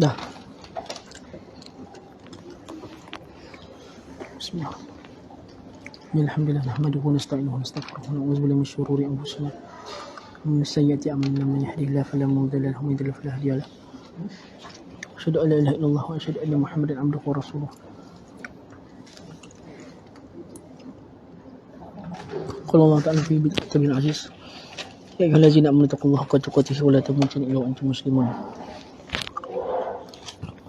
Dah. Bismillah. Alhamdulillah nahmaduhu wa nasta'inuhu wa nastaghfiruh wa na'udzu billahi min syururi anfusina wa min sayyiati a'malina man yahdihillahu fala mudilla lahu wa man yudlil fala hadiya lahu. Asyhadu an la ilaha illallah wa asyhadu anna Muhammadan abduhu wa rasuluh. Qala Allah ta'ala fi kitabil aziz. Ya ayyuhallazina amanu taqullaha haqqa tuqatih wa la tamutunna illa wa antum muslimun.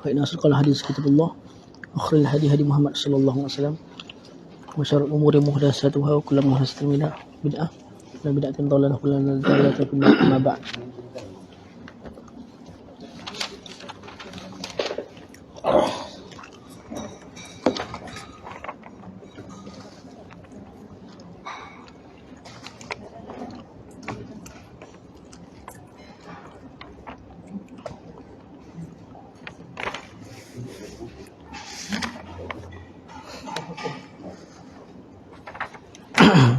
Fa inna asdaqal hadits kitabullah wa khairul hadi Muhammad sallallahu alaihi wasallam. Wa syarrul umuri muhdatsatuha wa kullu muhdatsatin bid'ah wa bid'atin dhalalah wa kullu dhalalatin fi an-nar. Amma ba'd.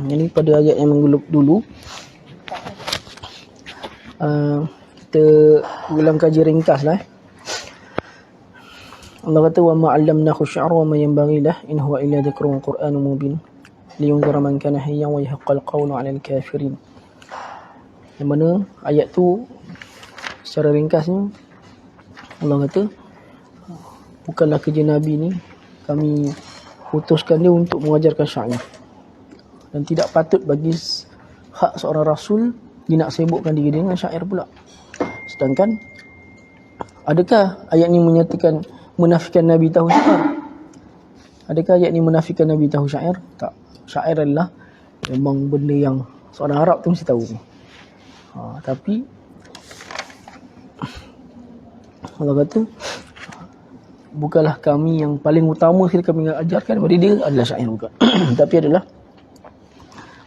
Jadi pada ayat yang dulu kita ulang kaji ringkas lah. Allah kata wa ma 'allamnahu syi'ra wa ma yanbaghi lahu in huwa illa dzikrun qur'anun mubin liyunzira man kana hayyan wa yahaqqal qawlu 'alal kafirin. Yang mana ayat tu secara ringkasnya Allah kata bukanlah kerja Nabi ni, kami utuskan dia untuk mengajarkan syair. Dan tidak patut bagi hak seorang rasul dia nak sibukkan diri dengan syair pula. Sedangkan adakah ayat ni menyatakan menafikan Nabi tahu syair? Adakah ayat ni menafikan Nabi tahu syair? Tak. Syair adalah memang benda yang seorang Arab tu mesti tahu. Tapi Allah kata bukanlah kami yang paling utama sekali kami ajarkan kepada dia adalah syair bukan. Tapi adalah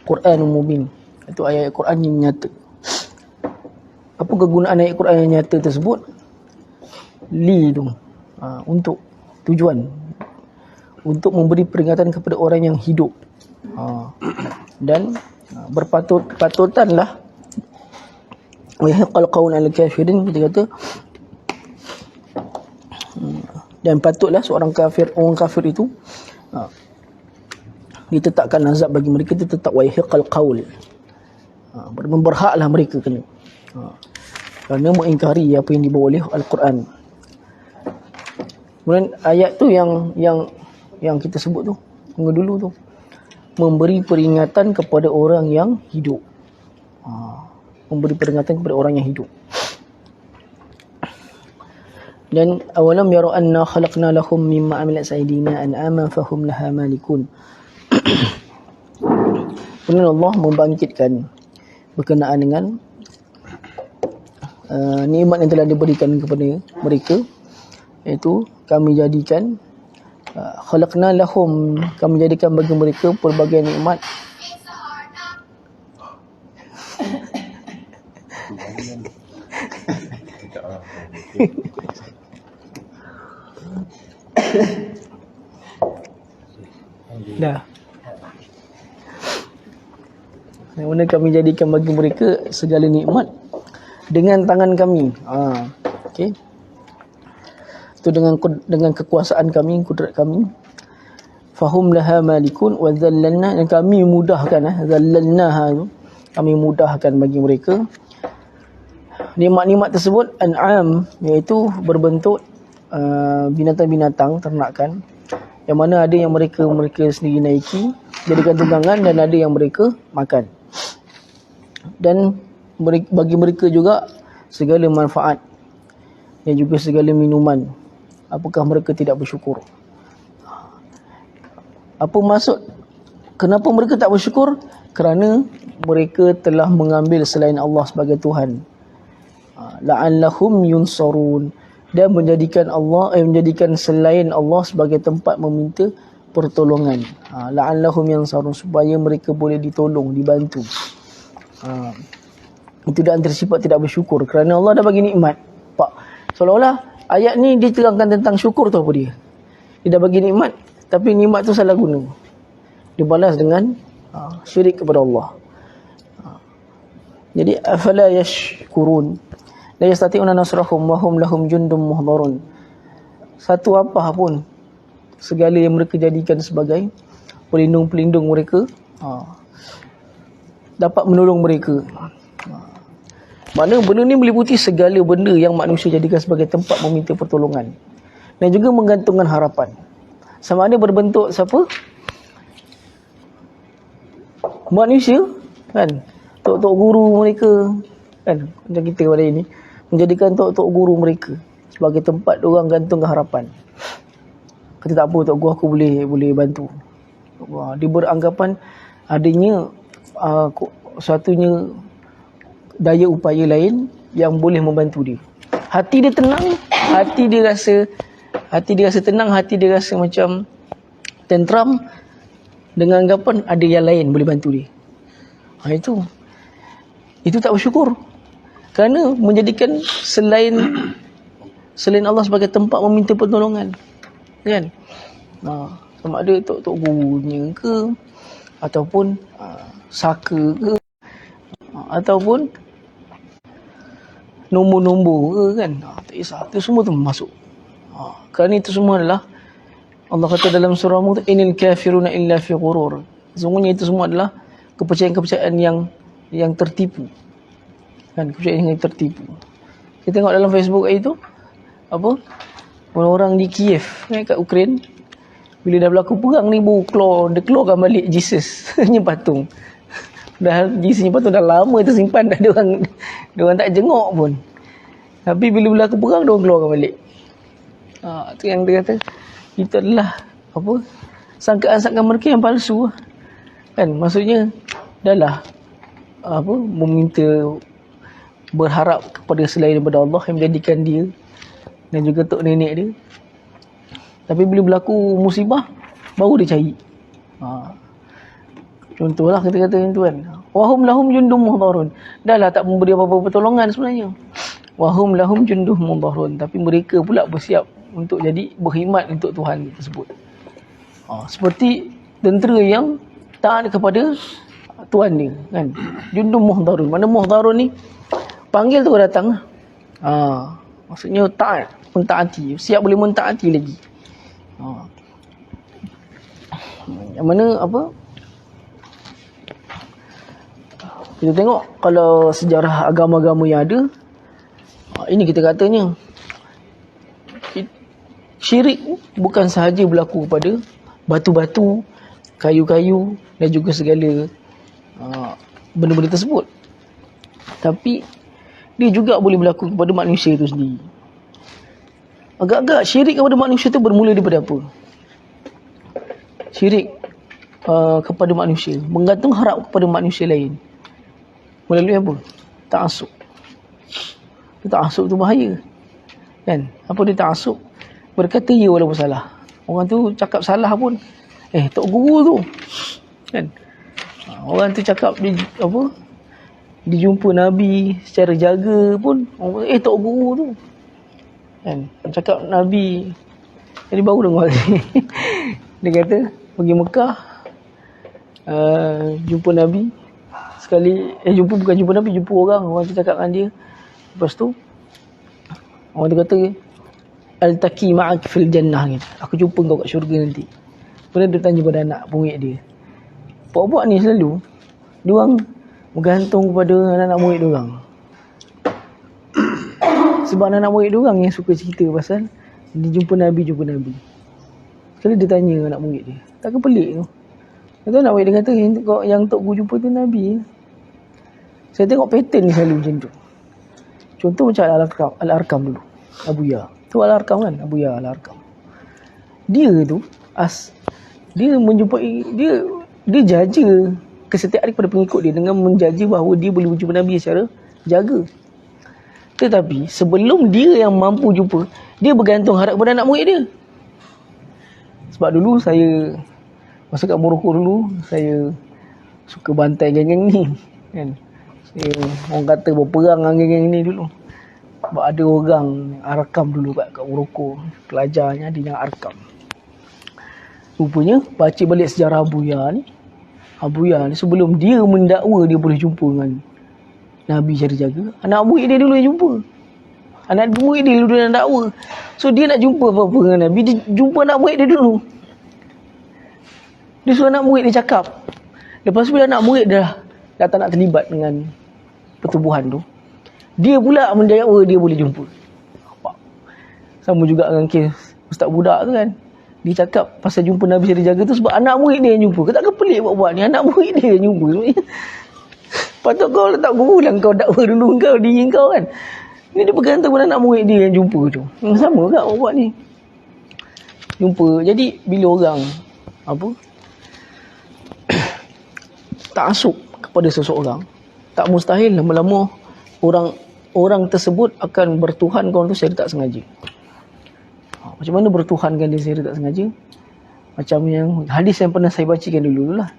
Quranul Mubin. Itu ayat Quran yang nyata. Apa kegunaan ayat Quran yang nyata tersebut? Li tu untuk tujuan, untuk memberi peringatan kepada orang yang hidup. Dan berpatut-patutanlah wa yahqal qaul al kafirin, kita kata, dan patutlah seorang kafir, orang kafir itu ditetapkan azab bagi mereka, tetap wa yahqal qaul, berhaklah mereka kena kerana mengingkari apa yang dibawa oleh Al-Quran. Kemudian ayat tu yang kita sebut tu dulu tu memberi peringatan kepada orang yang hidup. Memberi peringatan kepada orang yang hidup. Dan awalam yara anna khalaqna lahum mimma amilat aydina an'ama fahum laha malikun. Kemudian Allah membangkitkan berkenaan dengan nikmat yang telah diberikan kepada mereka, iaitu kami jadikan khalaqna lahum, kami jadikan bagi mereka pelbagai nikmat. Dah. Yang mana kami jadikan bagi mereka segala nikmat dengan tangan kami. Okey. Itu dengan kekuasaan kami, kudrat kami. Fahum laha malikun wa dhallalna, dan kami mudahkan dhallalnaha, kami mudahkan bagi mereka nikmat-nikmat tersebut. An'am, iaitu berbentuk binatang-binatang ternakan, yang mana ada yang mereka sendiri naiki jadikan tunggangan, dan ada yang mereka makan. Dan bagi mereka juga segala manfaat dan juga segala minuman. Apakah mereka tidak bersyukur? Apa maksud? Kenapa mereka tak bersyukur? Kerana mereka telah mengambil selain Allah sebagai Tuhan. La'allahum yunsarun, dan menjadikan selain Allah sebagai tempat meminta pertolongan. La'allahum yunsarun, supaya mereka boleh ditolong, dibantu. Itu dah antara sifat tidak bersyukur, kerana Allah dah bagi nikmat. Pak, seolah-olah ayat ni diterangkan tentang syukur tu apa dia? Dia dah bagi nikmat, tapi nikmat tu salah guna, dibalas dengan syirik kepada Allah. Jadi afala yashkurun, la yastati'una nasrahum wa hum lahum jundum muhdharun. Satu apa pun segala yang mereka jadikan sebagai pelindung-pelindung mereka dapat menolong mereka. Mana benda ni meliputi segala benda yang manusia jadikan sebagai tempat meminta pertolongan dan juga menggantungkan harapan. Sama ada berbentuk siapa? Manusia kan, tok-tok guru mereka kan, macam kita pada ini menjadikan tok-tok guru mereka sebagai tempat diorang gantungkan harapan. Kata tak apa, tok guru aku boleh bantu. Dia beranggapan adanya suatunya daya upaya lain yang boleh membantu dia. Hati dia tenang, hati dia rasa tenang, hati dia rasa macam tenteram dengan anggapan ada yang lain boleh bantu dia. Itu tak bersyukur. Kerana menjadikan selain Allah sebagai tempat meminta pertolongan. Kan? Sama ada tok-tok gurunya ke, ataupun saka ke, ataupun nombor-nombor ke kan. Tak kisah. Itu semua tu masuk. Kerana itu semua adalah Allah kata dalam surah Mu, inil kafiruna illa fi ghurur. Sesungguhnya itu semua adalah kepercayaan-kepercayaan yang tertipu. Kan, kepercayaan yang tertipu. Kita tengok dalam Facebook itu apa? Orang-orang di Kiev kat Ukraine, bila dah berlaku perang ni dia keluarkan balik Jesus nya patung. Dah Jesus nya patung dah lama tersimpan, dah dia orang tak jenguk pun. Tapi bila berlaku perang dia orang keluarkan balik. Tu yang dia kata itu adalah apa? Sangkaan-sangkaan mereka yang palsu. Kan, maksudnya adalah apa? Meminta, berharap kepada selain daripada Allah yang menjadikan dia dan juga tok nenek dia. Tapi bila berlaku musibah baru dia cari. Contohlah kita kata yang tu kan, wahum lahum jundum muhdharun. Dahlah tak memberi apa-apa pertolongan sebenarnya. Wahum lahum jundum muhdharun, tapi mereka pula bersiap untuk jadi berkhidmat untuk Tuhan tersebut. Seperti tentera yang taat kepada tuan dia kan. Jundum muhdharun. Mana muhdharun ni? Panggil tu datang. Maksudnya taat, mentaati, siap boleh mentaati lagi. Yang mana apa? Kita tengok kalau sejarah agama-agama yang ada, ini kita katanya syirik bukan sahaja berlaku kepada batu-batu, kayu-kayu dan juga segala benda-benda tersebut, tapi dia juga boleh berlaku kepada manusia itu sendiri. Agak-agak syirik kepada manusia itu bermula daripada apa? Syirik kepada manusia, menggantung harap kepada manusia lain melalui apa? Ta'assub. Ta'assub tu bahaya kan. Apa dia ta'assub? Berkata ya walaupun salah. Orang tu cakap salah pun, tok guru tu kan. Orang tu cakap dia apa, dia jumpa Nabi secara jaga pun, tok guru tu kan. Cakap Nabi, jadi baru dengar dia kata pergi Mekah, jumpa Nabi sekali, bukan jumpa Nabi, jumpa orang tu cakap dengan dia. Lepas tu orang tu kata, Al-Taqi ma'ak fil jannah gitu. Aku jumpa kau kat syurga nanti. Kemudian dia tanya pada anak murid dia. Buat-buat ni selalu diorang bergantung kepada anak-anak murid diorang. Sebab anak-anak murid diorang yang suka cerita pasal dia jumpa Nabi. Sekali dia tanya anak murid dia, takkan pelik tu? Kata anak murid dia kata, yang Tok Guru jumpa tu Nabi. Saya tengok pattern selalu macam tu. Contoh macam Al-Arkam dulu, Abu Ya. Tu Al-Arkam kan, Abu Ya Al-Arkam. Dia tu dia menjumpai, dia jaga kesetiaan kepada pengikut dia dengan menjaga bahawa dia boleh berjumpa Nabi secara jaga. Tetapi sebelum dia yang mampu jumpa, dia bergantung harap kepada anak murid dia. Sebab dulu saya masa kat Morocco dulu, saya suka bantai geng-geng ni kan. Orang kata berperang dengan geng-geng ni dulu. Sebab ada orang Arkam dulu kat Morocco, pelajarnya ada yang Arkam. Rupanya baca balik sejarah Abu Ya ni sebelum dia mendakwa dia boleh jumpa dengan Nabi secara jaga, anak murid dia dulu yang jumpa. Anak murid dia dulu nak dakwa. So dia nak jumpa apa-apa dengan Nabi, dia jumpa anak murid dia dulu. Dia suruh anak murid dia cakap. Lepas tu bila anak murid dah tak nak terlibat dengan pertubuhan tu, dia pula mendakwa dia boleh jumpa. Sama juga dengan kes ustaz budak tu kan. Dia cakap pasal jumpa Nabi saya jaga tu sebab anak murid dia yang jumpa. Kau takkan pelik buat-buat ni, anak murid dia yang jumpa sebenarnya. Patut kau letak guru lah, kau dakwa dulu kau diri kau kan. Ni dia bergantung pada anak murid dia yang jumpa tu. Sama juga buat ni. Jumpa. Jadi bila orang apa ta'assub kepada seseorang, tak mustahil lama-lama orang tersebut akan bertuhankan tu secara tak sengaja. Macam mana bertuhankan dia secara tak sengaja? Macam yang hadis yang pernah saya bacakan dulu lah.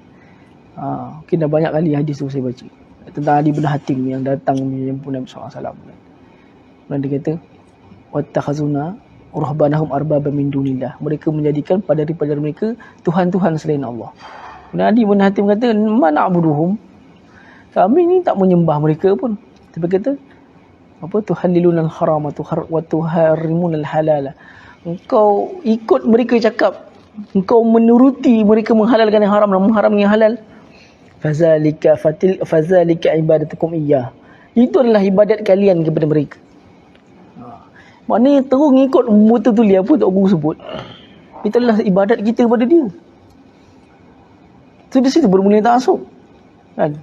Mungkin dah banyak kali hadis tu saya baca. Tentang Adi bin Hatim yang datang menjumpa Nabi SAW. Dan dia kata, wattakhazuna urahbanahum arbaba min dunillah. Mereka menjadikan daripada mereka tuhan-tuhan selain Allah. Dan Adi bin Hatim kata, ma na'buduhum. Kami ni tak menyembah mereka pun. Tapi kata, apa tuhallilunal haram wa tuharrimunal halal. Engkau ikut mereka cakap, engkau menuruti mereka menghalalkan yang haram dan mengharamkan yang halal. Fazalika ibadatukum iyyah. Itu adalah ibadat kalian kepada mereka. Maknanya terus ngikut betul-betul apa Tok Guru sebut. Itu adalah ibadat kita kepada dia. So di situ bermula ta'assub. Kan?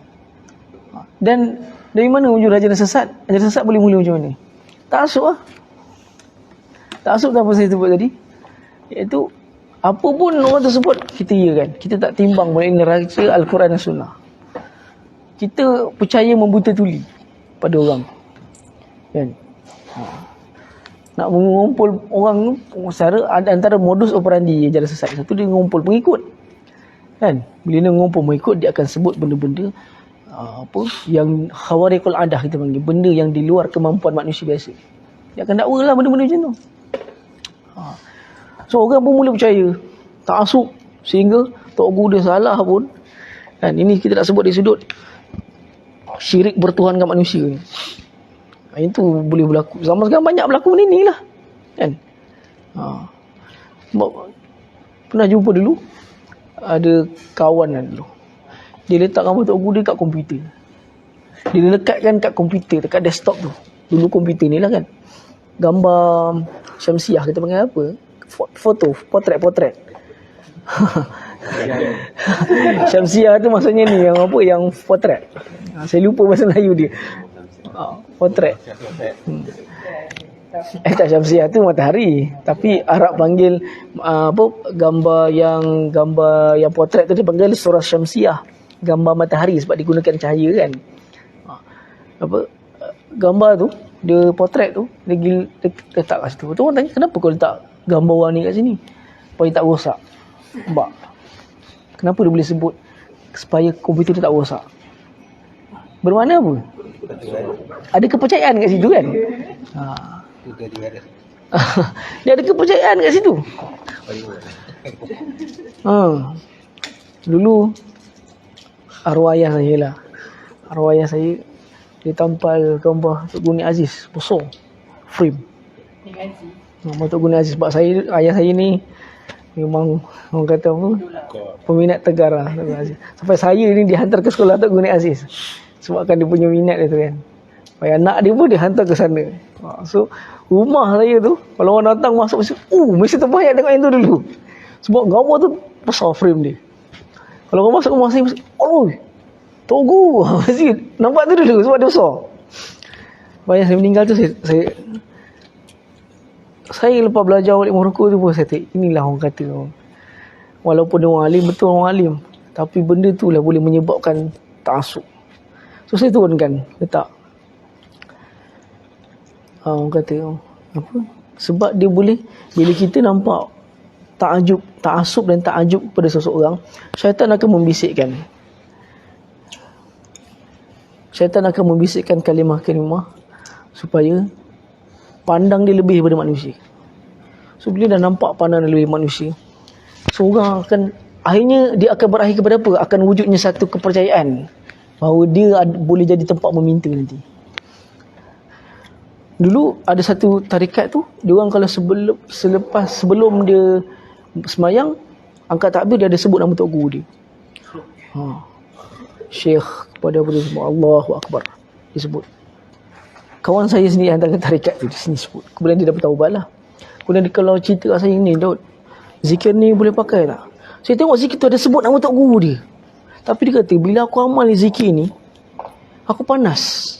Dan dari mana wujud ajaran sesat? Ajaran sesat boleh mula macam mana? Ta'assub lah. Ta'assub tu apa saya sebut tadi? Iaitu apa pun orang tersebut kita kan. Kita tak timbang mengenai neraca Al-Quran dan Sunnah. Kita percaya membuta tuli pada orang. Kan? Nak mengumpul orang secara antara modus operandi ajaran sesat. Satu dia mengumpul pengikut. Kan? Bila dia mengumpul pengikut, dia akan sebut benda-benda yang khawariqul adah kita panggil, benda yang di luar kemampuan manusia biasa. Dia akan dakwa lah benda-benda macam tu. So orang pun mula percaya ta'assub sehingga Tok Guru dia salah pun kan, ini kita tak sebut di sudut syirik bertuhankan manusia ni. Itu boleh berlaku. Zaman sekarang banyak berlaku benda ni lah kan. Pernah jumpa dulu ada kawan dulu, dia letak gambar Tok Guru dia kat komputer. Dia lekatkan kat komputer, dekat desktop tu. Dulu komputer ni lah kan, gambar Syamsiah kita panggil apa, foto, potret. Syamsiah tu maksudnya ni yang apa, yang potret. Saya lupa bahasa Melayu dia. Potret. Tak, Syamsiah tu matahari, tapi Arab panggil gambar yang potret tu dia panggil surah Syamsiah, gambar matahari sebab digunakan cahaya kan. Gambar tu, dia potret tu dia letak kat situ. Tu orang tanya, kenapa kau letak gambar orang ni kat sini? Supaya tak rosak. Nampak? Kenapa dia boleh sebut supaya komputer dia tak rosak? Bermakna apa? Ada kepercayaan kat situ kan? Dia ada kepercayaan kat situ. Dulu arwah ayah saya dia tampal gambar Tok Guru Aziz besar frame. Gambar Tok Guru Aziz sebab ayah saya ni memang orang kata apa, peminat tegar lah Tok Guru Aziz. Sampai saya ni dihantar ke sekolah Tok Guru Aziz sebabkan dia punya minat dia tu kan. Sampai anak dia pun dihantar ke sana. So rumah saya tu kalau orang datang masuk mesti terbayang tengok yang tu dulu. Sebab gambar tu besar frame dia. Kalau orang masuk rumah saya mesti, Tok Guru mesti nampak tu dulu sebab dia besar. Bayang saya meninggal tu saya lepas belajar balik Morocco tu pun saya tengok, inilah orang kata walaupun dia orang alim, betul orang alim, tapi benda tu lah boleh menyebabkan ta'assub. So saya turunkan, letak orang kata apa, sebab dia boleh, bila kita nampak ta'assub dan ta'ajub pada seseorang, syaitan akan membisikkan kalimah-kalimah supaya pandang dia lebih daripada manusia. So bila dah nampak pandang dia lebih manusia, so orang akan akhirnya dia akan berakhir kepada apa? Akan wujudnya satu kepercayaan bahawa dia boleh jadi tempat meminta nanti. Dulu ada satu tarikat tu, dia orang kalau sebelum dia semayang, angkat takbir, dia ada sebut nama tok guru dia. Syekh kepada apa dia sebut, Allahu Akbar, dia sebut. Kawan saya sendiri antara tarikat tu, di sini sebut. Kemudian dia dapat taubat lah. Kemudian dia kalau cerita kat saya, ni Daud, zikir ni boleh pakai tak? Saya tengok zikir tu ada sebut nama tok guru dia. Tapi dia kata, bila aku amal zikir ni, aku panas.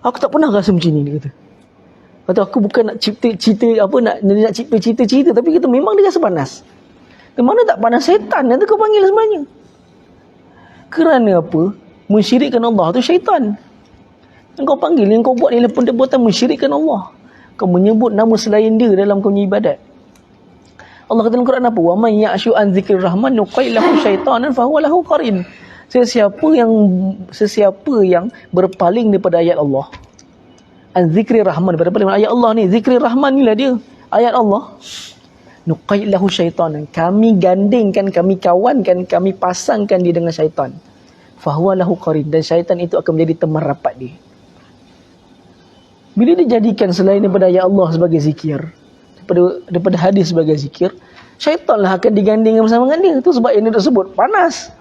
Aku tak pernah rasa macam ni, dia kata. Kata aku bukan nak cerita apa, nak cipta cerita-cerita, tapi kata memang dia rasa panas. Di mana tak panas, syaitan yang tu kau panggil sebenarnya. Kerana apa? Mensyirikkan Allah tu syaitan. Yang kau panggil, yang kau buat ni perbuatan mensyirikkan Allah. Kau menyebut nama selain dia dalam kau ibadat. Allah kata dalam Quran apa? Wa man ya'shu an dzikrir rahman nuqail lahu syaitanan fa huwa lahu qarin. Sesiapa yang berpaling daripada ayat Allah, an-zikri rahman, berpaling ayat Allah ni, zikri rahman ni lah dia, ayat Allah, nuqail lahu syaitanan, kami gandingkan, kami kawankan, kami pasangkan dia dengan syaitan, fahuwa lahu qarin, dan syaitan itu akan menjadi teman rapat dia. Bila dia jadikan selain daripada ayat Allah sebagai zikir, daripada hadis sebagai zikir, syaitan lah akan digandingkan bersama dengan dia. Itu sebab yang dia sebut panas.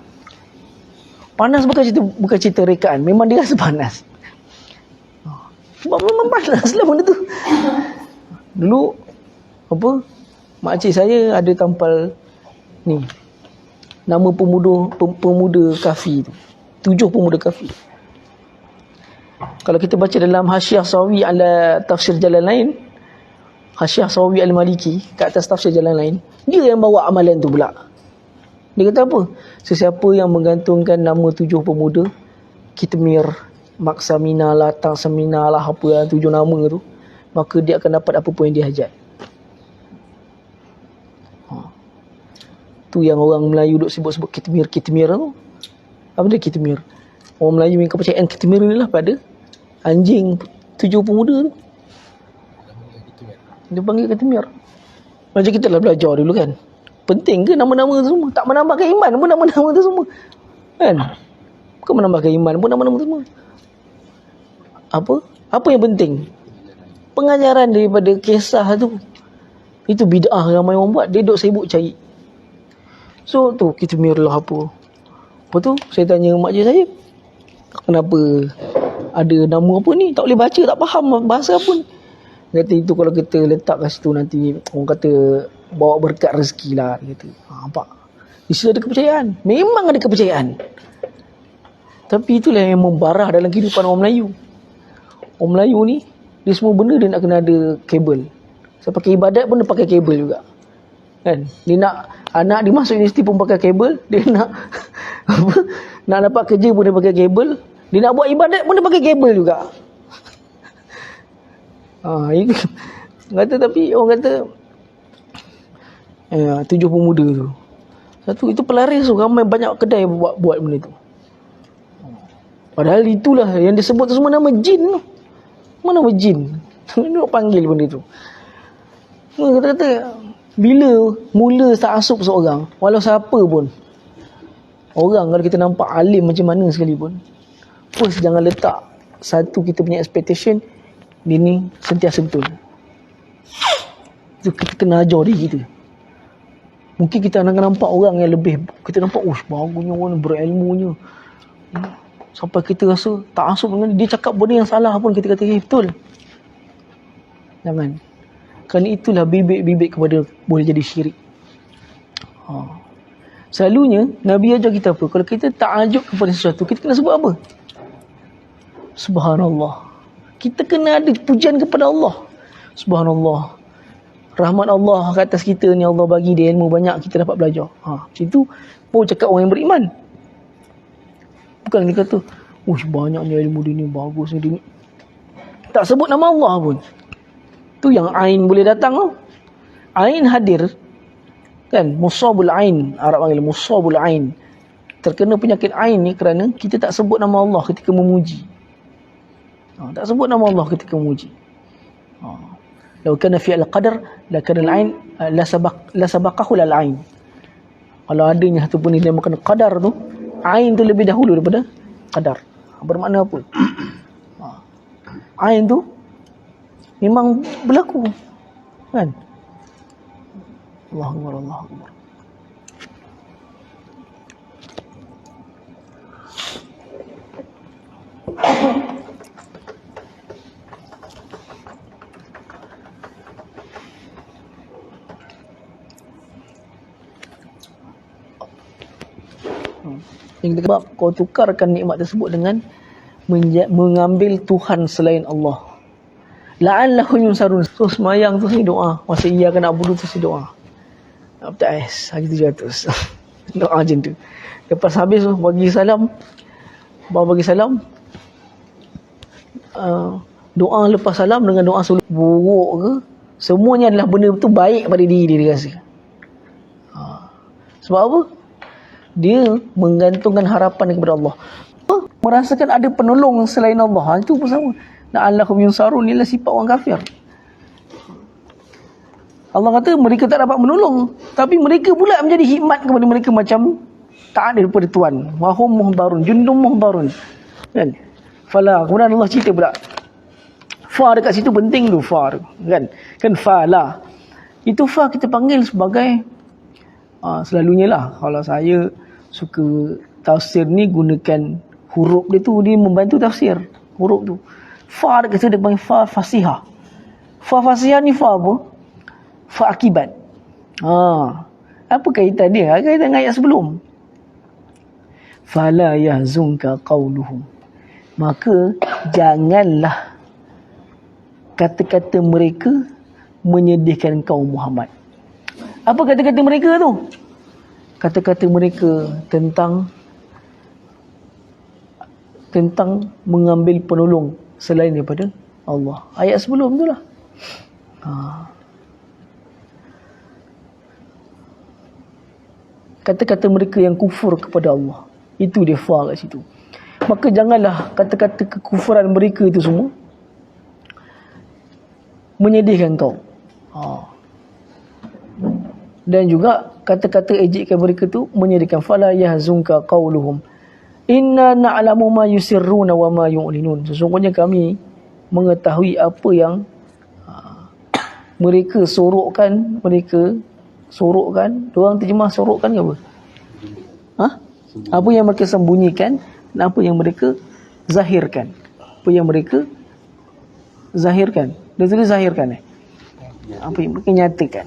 Panas bukan cerita rekaan, memang dia rasa panas. Sebab memang panas lah benda tu. Dulu apa, makcik saya ada tampal ni, nama pemuda kafi tu, 7 pemuda kafi. Kalau kita baca dalam Hasyiah Sawi ala Tafsir Jalalain, Hasyiah Sawi al-Maliki kat atas Tafsir Jalalain, dia yang bawa amalan tu pula. Dia kata apa? Sesiapa yang menggantungkan nama 7 pemuda, Kitmir, Maksamina, Latang, Semina lah, apa yang 7 nama tu, maka dia akan dapat apa pun yang dia hajat. Tu yang orang Melayu duk sebut-sebut Kitmir tu. Apa dia Kitmir? Orang Melayu yang kepercayaan Kitmir ni lah pada anjing 7 pemuda tu. Dia panggil Kitmir. Macam kita lah belajar dulu kan. Penting ke nama-nama tu semua? Tak menambahkan iman pun nama-nama tu semua. Kan? Bukan menambahkan iman pun nama-nama tu semua. Apa yang penting? Pengajaran daripada kisah tu. Itu bid'ah ramai orang buat. Dia duk sibuk cari. So tu kita mirlah apa. Apa tu? Saya tanya makcik saya, kenapa ada nama apa ni? Tak boleh baca, tak faham bahasa apa ni. Dia kata itu kalau kita letak kat situ nanti orang kata bawa berkat rezeki lah. Dia kata, nampak? Di situ ada kepercayaan. Memang ada kepercayaan. Tapi itulah yang membarah dalam kehidupan orang Melayu. Orang Melayu ni, dia semua benda dia nak kena ada kabel. Saya pakai ibadat pun dia pakai kabel juga. Kan? Dia nak anak dia masuk universiti pun pakai kabel. Dia nak nak dapat kerja pun dia pakai kabel. Dia nak buat ibadat pun dia pakai kabel juga. Itu kata, tapi orang kata 7 pemuda tu. Satu itu pelaris tu, ramai banyak kedai buat benda tu. Padahal itulah yang disebut tu semua nama jin tu. Mana nama jin? Dia panggil benda tu. Kata bila mula ta'assub seorang, walau siapa pun, orang kalau kita nampak alim macam mana sekalipun, first jangan letak satu kita punya expectation dia ni sentiasa betul. Itu kita kena ajar diri kita. Mungkin kita nak nampak orang yang lebih, kita nampak bagusnya orang, berilmunya, sampai kita rasa ta'assub dengan dia, cakap benda yang salah pun kita kata betul. Jangan. Kerana itulah bibit-bibit kepada boleh jadi syirik. Selalunya Nabi ajar kita apa? Kalau kita ta'ajub kepada sesuatu, kita kena sebut apa? Subhanallah. Kita kena ada pujian kepada Allah. Subhanallah. Rahmat Allah ke atas kita ni, Allah bagi dia ilmu banyak, kita dapat belajar. Macam itu baru cakap orang yang beriman. Bukan dia kata, banyaknya ilmu dia ni, bagus dia ni. Tak sebut nama Allah pun. Tu yang ain boleh datang tau. Ain hadir. Kan? Musabul ain. Arab panggil musabul ain. Terkena penyakit ain ni kerana kita tak sebut nama Allah ketika memuji. Tak sebut nama Allah ketika memuji. Lau kana fi al-qadar la kana al-ain la sabaqahu al-ain. Kalau adanya satu pun yang dinamakan qadar tu, ain tu lebih dahulu daripada qadar. Bermakna apa? Ain tu memang berlaku. Kan? Allahu Akbar, Allahu Akbar. Yang sebab kau tukarkan nikmat tersebut dengan mengambil Tuhan selain Allah. La'allahum yunsarun. So semayang tu saya doa. Masa iya kan nak budu tu saya doa. Tak ais. Hari 700. Doa macam tu. Lepas habis bagi salam. Baru bagi salam. Doa lepas salam dengan doa sulit. Buruk ke. Semuanya adalah benda tu baik pada diri dia rasa. Sebab apa? Dia menggantungkan harapan kepada Allah. Merasakan ada penolong selain Allah. Itu pun sama. La'allahum yunsarun inilah sifat orang kafir. Allah kata mereka tak dapat menolong, tapi mereka pula menjadi hikmat kepada mereka macam tak ada daripada Tuhan. Wahum muhdarun, jundum muhdarun. Kan? Fala. Kemudian Allah cerita pula. Fa dekat situ penting tu, fa. Kan? Kan fala. Itu fa kita panggil sebagai selalunya lah kalau saya suka tafsir ni gunakan huruf dia tu, dia membantu tafsir huruf tu. Fa dekat situ dia panggil fa fasihah. Fa fasihah ni fa apa? Fa akibat. Apa kaitan dia? Kaitan dengan ayat sebelum. Fala yahzunka qauluhum. Maka janganlah kata-kata mereka menyedihkan kau Muhammad. Apa kata-kata mereka tu? Kata-kata mereka tentang mengambil penolong selain daripada Allah. Ayat sebelum tu lah. Kata-kata mereka yang kufur kepada Allah. Itu dia fa kat situ. Maka janganlah kata-kata kekufuran mereka itu semua menyedihkan kau. Dan juga kata-kata ejekan mereka tu menyedihkan. Fala yahzunka qauluhum. Inna na'lamu ma yusirruna wa ma yu'linun. Sesungguhnya kami mengetahui apa yang mereka sorokkan. Diorang terjemah sorokkan ke apa? Apa yang mereka sembunyikan dan apa yang mereka zahirkan. Apa yang mereka zahirkan. Dia tulis zahirkan apa yang mereka nyatakan.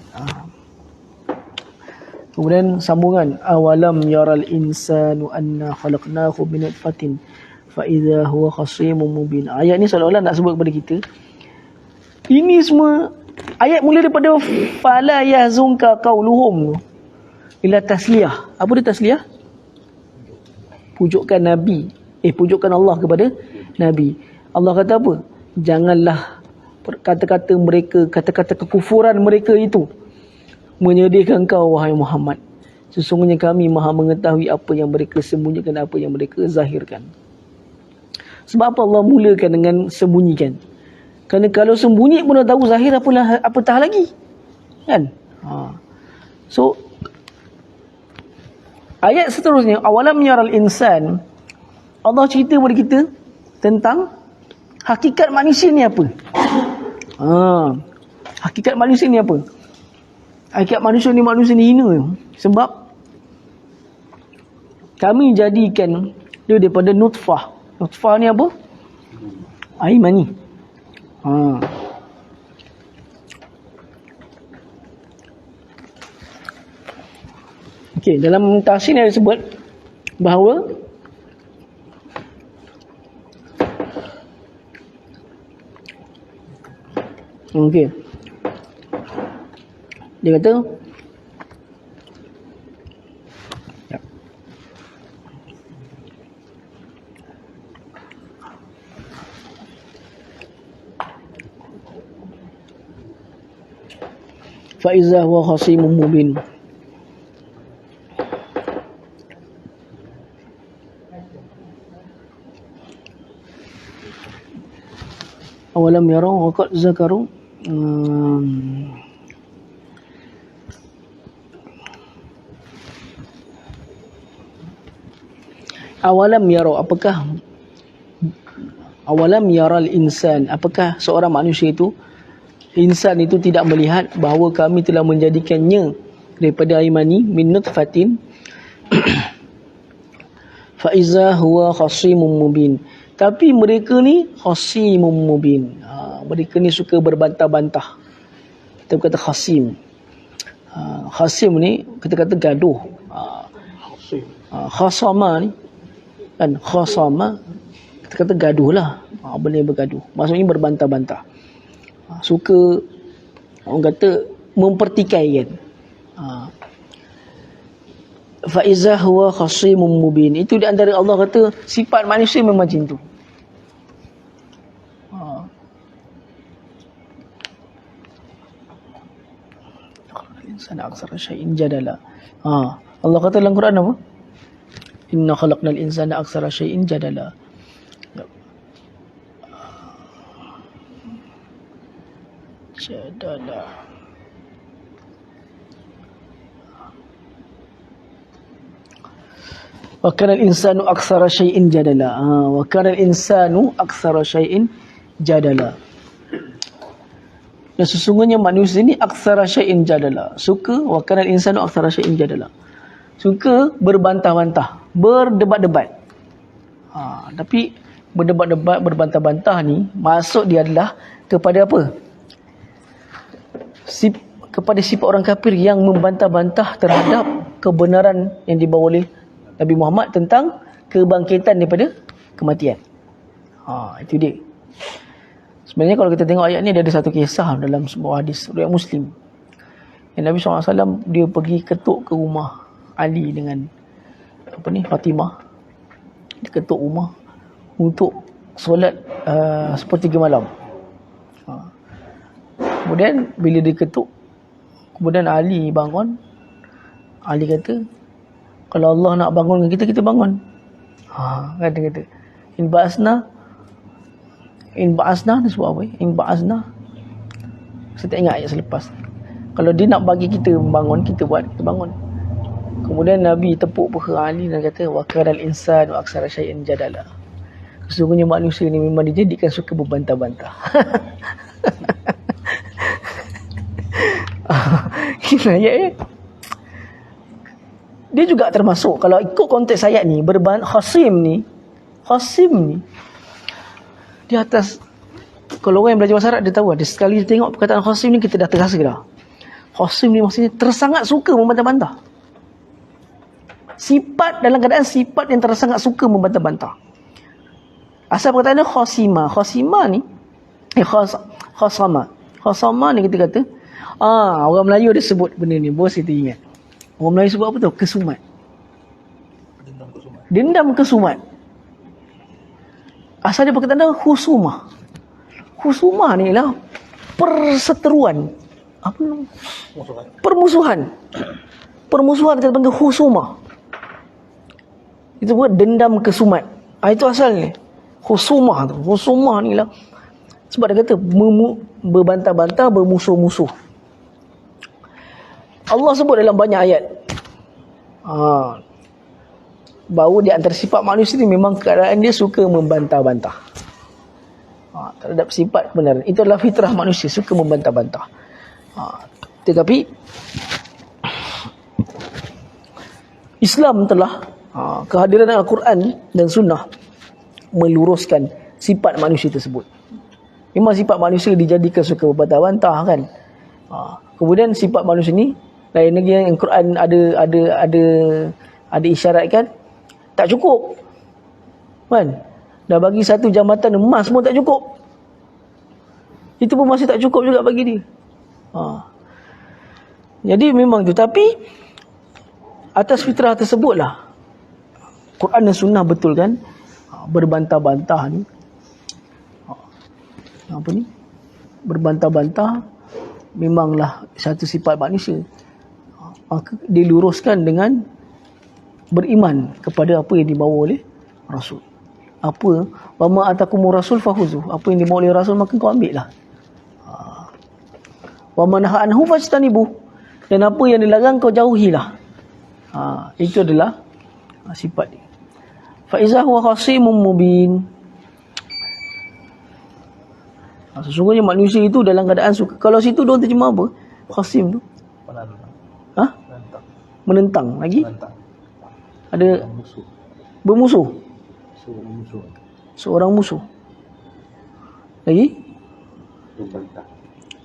Kemudian sambungan, awalam yaral insanu anna khalaqnahu min nutfatin fa idza huwa khasimun mubin. Ayat ni seolah-olah nak sebut kepada kita, ini semua ayat mula daripada fala yahzunka qauluhum ila tasliyah. Apa dia tasliyah? Pujukan Nabi. Pujukan Allah kepada Nabi. Allah kata apa? Janganlah kata-kata mereka, kata-kata kekufuran mereka itu menyedihkan kau wahai Muhammad. Sesungguhnya kami maha mengetahui apa yang mereka sembunyikan dan apa yang mereka zahirkan. Sebab apa Allah mulakan dengan sembunyikan? Kerana kalau sembunyi pun dah tahu zahir, apatah lagi. Kan? So ayat seterusnya, awalam yaral insan, Allah cerita kepada kita tentang hakikat manusia ni apa? Hakikat manusia ni apa? Hakikat manusia ni hina. Sebab kami jadikan dia daripada nutfah. Nutfah ni apa? Air mani. Okey, dalam tafsir ni ada sebut bahawa okey, dia kata fa iza huwa khasimun mubin. Awalam yarau wa qad zakaru awalam yarau, apakah awalam yaral insan, apakah seorang manusia itu insan itu tidak melihat bahawa kami telah menjadikannya daripada air mani min nutfatin fa iza huwa khasimun mubin. Tapi mereka ni khasimun mubin. Mereka ni suka berbantah-bantah. Kita kata khasim. Khasim ni kita kata gaduh. Khasama ni kan, khasama kita kata gaduh lah. Benda yang bergaduh, maksudnya berbantah-bantah. Suka, orang kata, mempertikaikan. Fa iza huwa khasimun mubin. Itu di antara Allah kata sifat manusia memang macam tu. Insan aksara syai'in jadala. Allah kata dalam Quran apa? Inna khalaqnal insana aksara syai'in jadala. Jadala. Wa kana al-insanu aktsara syai'in jadala. Wa kana al-insanu aktsara syai'in jadala. Dan sesungguhnya manusia ni aktsara syai'in jadala. Suka, wa kana al-insanu aktsara syai'in jadala. Suka berbantah-bantah, berdebat-debat. Tapi berdebat-debat, berbantah-bantah ni maksud dia adalah kepada apa? Kepada sifat orang kafir yang membantah-bantah terhadap kebenaran yang dibawa oleh Nabi Muhammad tentang kebangkitan daripada kematian. Itu dia. Sebenarnya kalau kita tengok ayat ni, ada satu kisah dalam sebuah hadis riwayat Muslim. Yang Nabi SAW dia pergi ketuk ke rumah Ali dengan Fatimah. Dia ketuk rumah untuk solat sepertiga malam. Kemudian bila dia ketuk, kemudian Ali bangun. Ali kata, kalau Allah nak bangunkan kita, kita bangun. Kata in ba'asna ni sebut apa? In ba'asna, saya tak ingat ayat selepas. Kalau dia nak bagi kita bangun, kita buat, kita bangun. Kemudian Nabi tepuk peha Ali dan kata, wa kanal insan wa aksara syai'in jadala. Sesungguhnya manusia ni memang dijadikan suka berbantah-bantah. Kira ayat dia juga termasuk, kalau ikut konteks ayat ni, khasim ni di atas, kalau orang yang belajar bahasa Arab dia tahu, dia sekali tengok perkataan khasim ni kita dah terasa dah. Khasim ni maksudnya tersangat suka membantah-bantah. Sifat dalam keadaan sifat yang tersangat suka membantah-bantah. Asal perkataan dia khasima. Khasima ni khasama ni kita kata orang Melayu ada sebut benda ni, bos kita ingat. Orang Melayu sebut apa tu? Kesumat. Dendam kesumat. Asal dia perkataan dia khusumah. Khusumah ni lah perseteruan. Apa nama? Permusuhan. Permusuhan kita panggil khusumah. Itu buat dendam kesumat. Itu asalnya. Khusumah tu. Khusumah ni lah. Sebab dia kata berbantah-bantah, bermusuh-musuh. Allah sebut dalam banyak ayat. Bahawa di antara sifat manusia ni memang keadaan dia suka membantah-bantah. Terhadap sifat kebenaran. Itu adalah fitrah manusia, suka membantah-bantah. Tetapi Islam telah kehadiran Al-Quran dan Sunnah meluruskan sifat manusia tersebut. Memang sifat manusia dijadikan suka berbantah-bantah kan. Kemudian sifat manusia ni lain lagi yang Al-Quran ada isyaratkan tak cukup. Kan? Dah bagi satu jambatan emas pun tak cukup. Itu pun masih tak cukup juga bagi dia. Jadi memang tu, tapi atas fitrah tersebutlah Quran dan Sunnah betul kan berbantah-bantah ni. Apa ni? Berbantah-bantah memanglah satu sifat manusia. Maka diluruskan dengan beriman kepada apa yang dibawa oleh Rasul. Apa? Wa ma atakumur rasul fahuzu. Apa yang dibawa oleh Rasul maka kau ambil lah. Wa ma naha anhu fajtanibu. Dan apa yang dilarang kau jauhilah. Itu adalah sifat dia. Fa iza huwa khasimun mubin. Sesungguhnya manusia itu dalam keadaan suka. Kalau situ diorang terjemah apa? Khasim tu. Ha? Menentang. Lagi? Ada bermusuh. Seorang musuh. Lagi?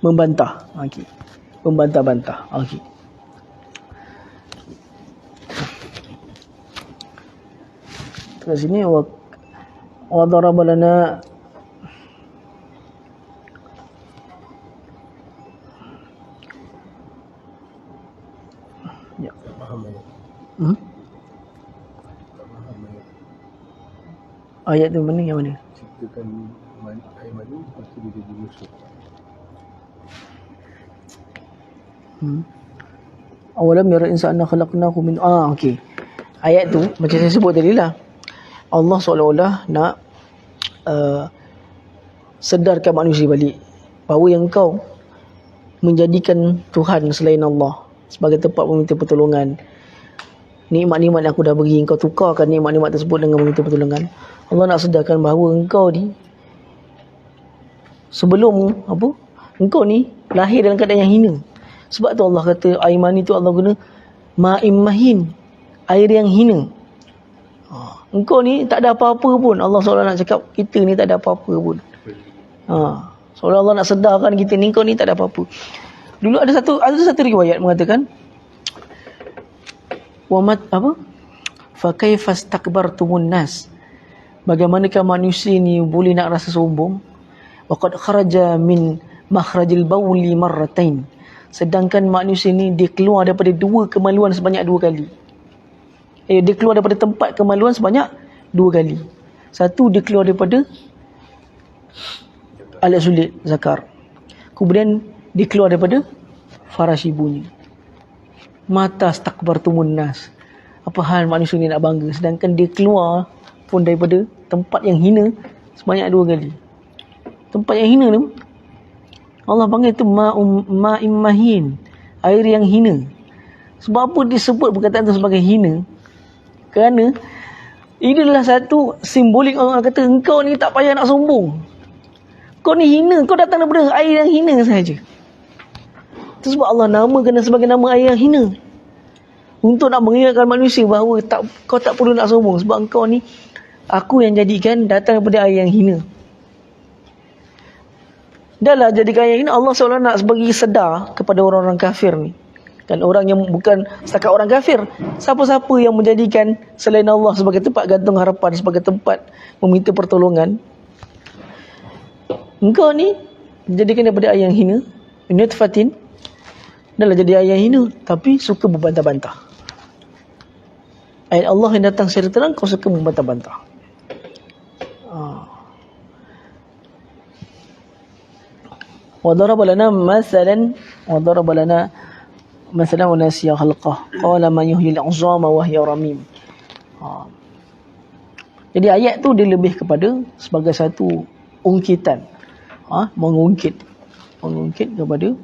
Membantah. Okey. Membantah-bantah. Okey. Kat sini wa daraba lana ya. Ayat tu mana yang mana? Ciptakan air madu, lepas tu dia jadi musuh. Awalam yara insana khalaqnahu min okey. Ayat tu macam saya sebut tadi lah. Allah seolah-olah nak sedarkan manusia balik bahawa yang kau menjadikan Tuhan selain Allah sebagai tempat meminta pertolongan. Nikmat-nikmat yang aku dah bagi, engkau tukarkan nikmat-nikmat tersebut dengan meminta pertolongan. Allah nak sedarkan bahawa engkau ni sebelum engkau ni lahir dalam keadaan yang hina. Sebab tu Allah kata air mani tu Allah guna ma'im mahin, air yang hina. Engkau ni tak ada apa-apa pun. Allah seolah nak cakap kita ni tak ada apa-apa pun. Seolah Allah nak sedarkan kita ni, kau ni tak ada apa-apa. Dulu ada satu riwayat mengatakan fa kaifastakbartumun nas, bagaimanakah manusia ni boleh nak rasa sombong, waqad kharaja min makhrajil bawli marratain, sedangkan manusia ni dia keluar daripada dua kemaluan sebanyak 2 kali. Dia keluar daripada tempat kemaluan sebanyak 2 kali. Satu, dia keluar daripada alat sulit zakar. Kemudian dia keluar daripada faras ibunya. Mata stakbartumun nas. Apa hal manusia ni nak bangga, sedangkan dia keluar pun daripada tempat yang hina sebanyak 2 kali. Tempat yang hina tu Allah panggil tu ma'im mahin, air yang hina. Sebab apa disebut perkataan tu sebagai hina? Kerana ini adalah satu simbolik Allah kata engkau ni tak payah nak sombong. Kau ni hina, kau datang daripada air yang hina sahaja. Itu sebab Allah namakan sebagai nama air yang hina. Untuk nak mengingatkan manusia bahawa kau tak perlu nak sombong. Sebab engkau ni, aku yang jadikan datang daripada air yang hina. Dah lah jadikan air yang hina, Allah seolah nak bagi sedar kepada orang-orang kafir ni. Dan orang yang bukan setakat orang kafir, siapa-siapa yang menjadikan selain Allah sebagai tempat gantung harapan, sebagai tempat meminta pertolongan, engkau ni jadikan daripada air yang hina, nutfatin, adalah jadi air yang hina, tapi suka membantah-bantah. Ayat Allah yang datang secara terang, kau suka membantah-bantah. Wa daraba lana masalan wa nasiya khalqah qala man yuhyil 'izama wa hiya ramim. Jadi ayat tu dia lebih kepada sebagai satu ungkitan, mengungkit kepada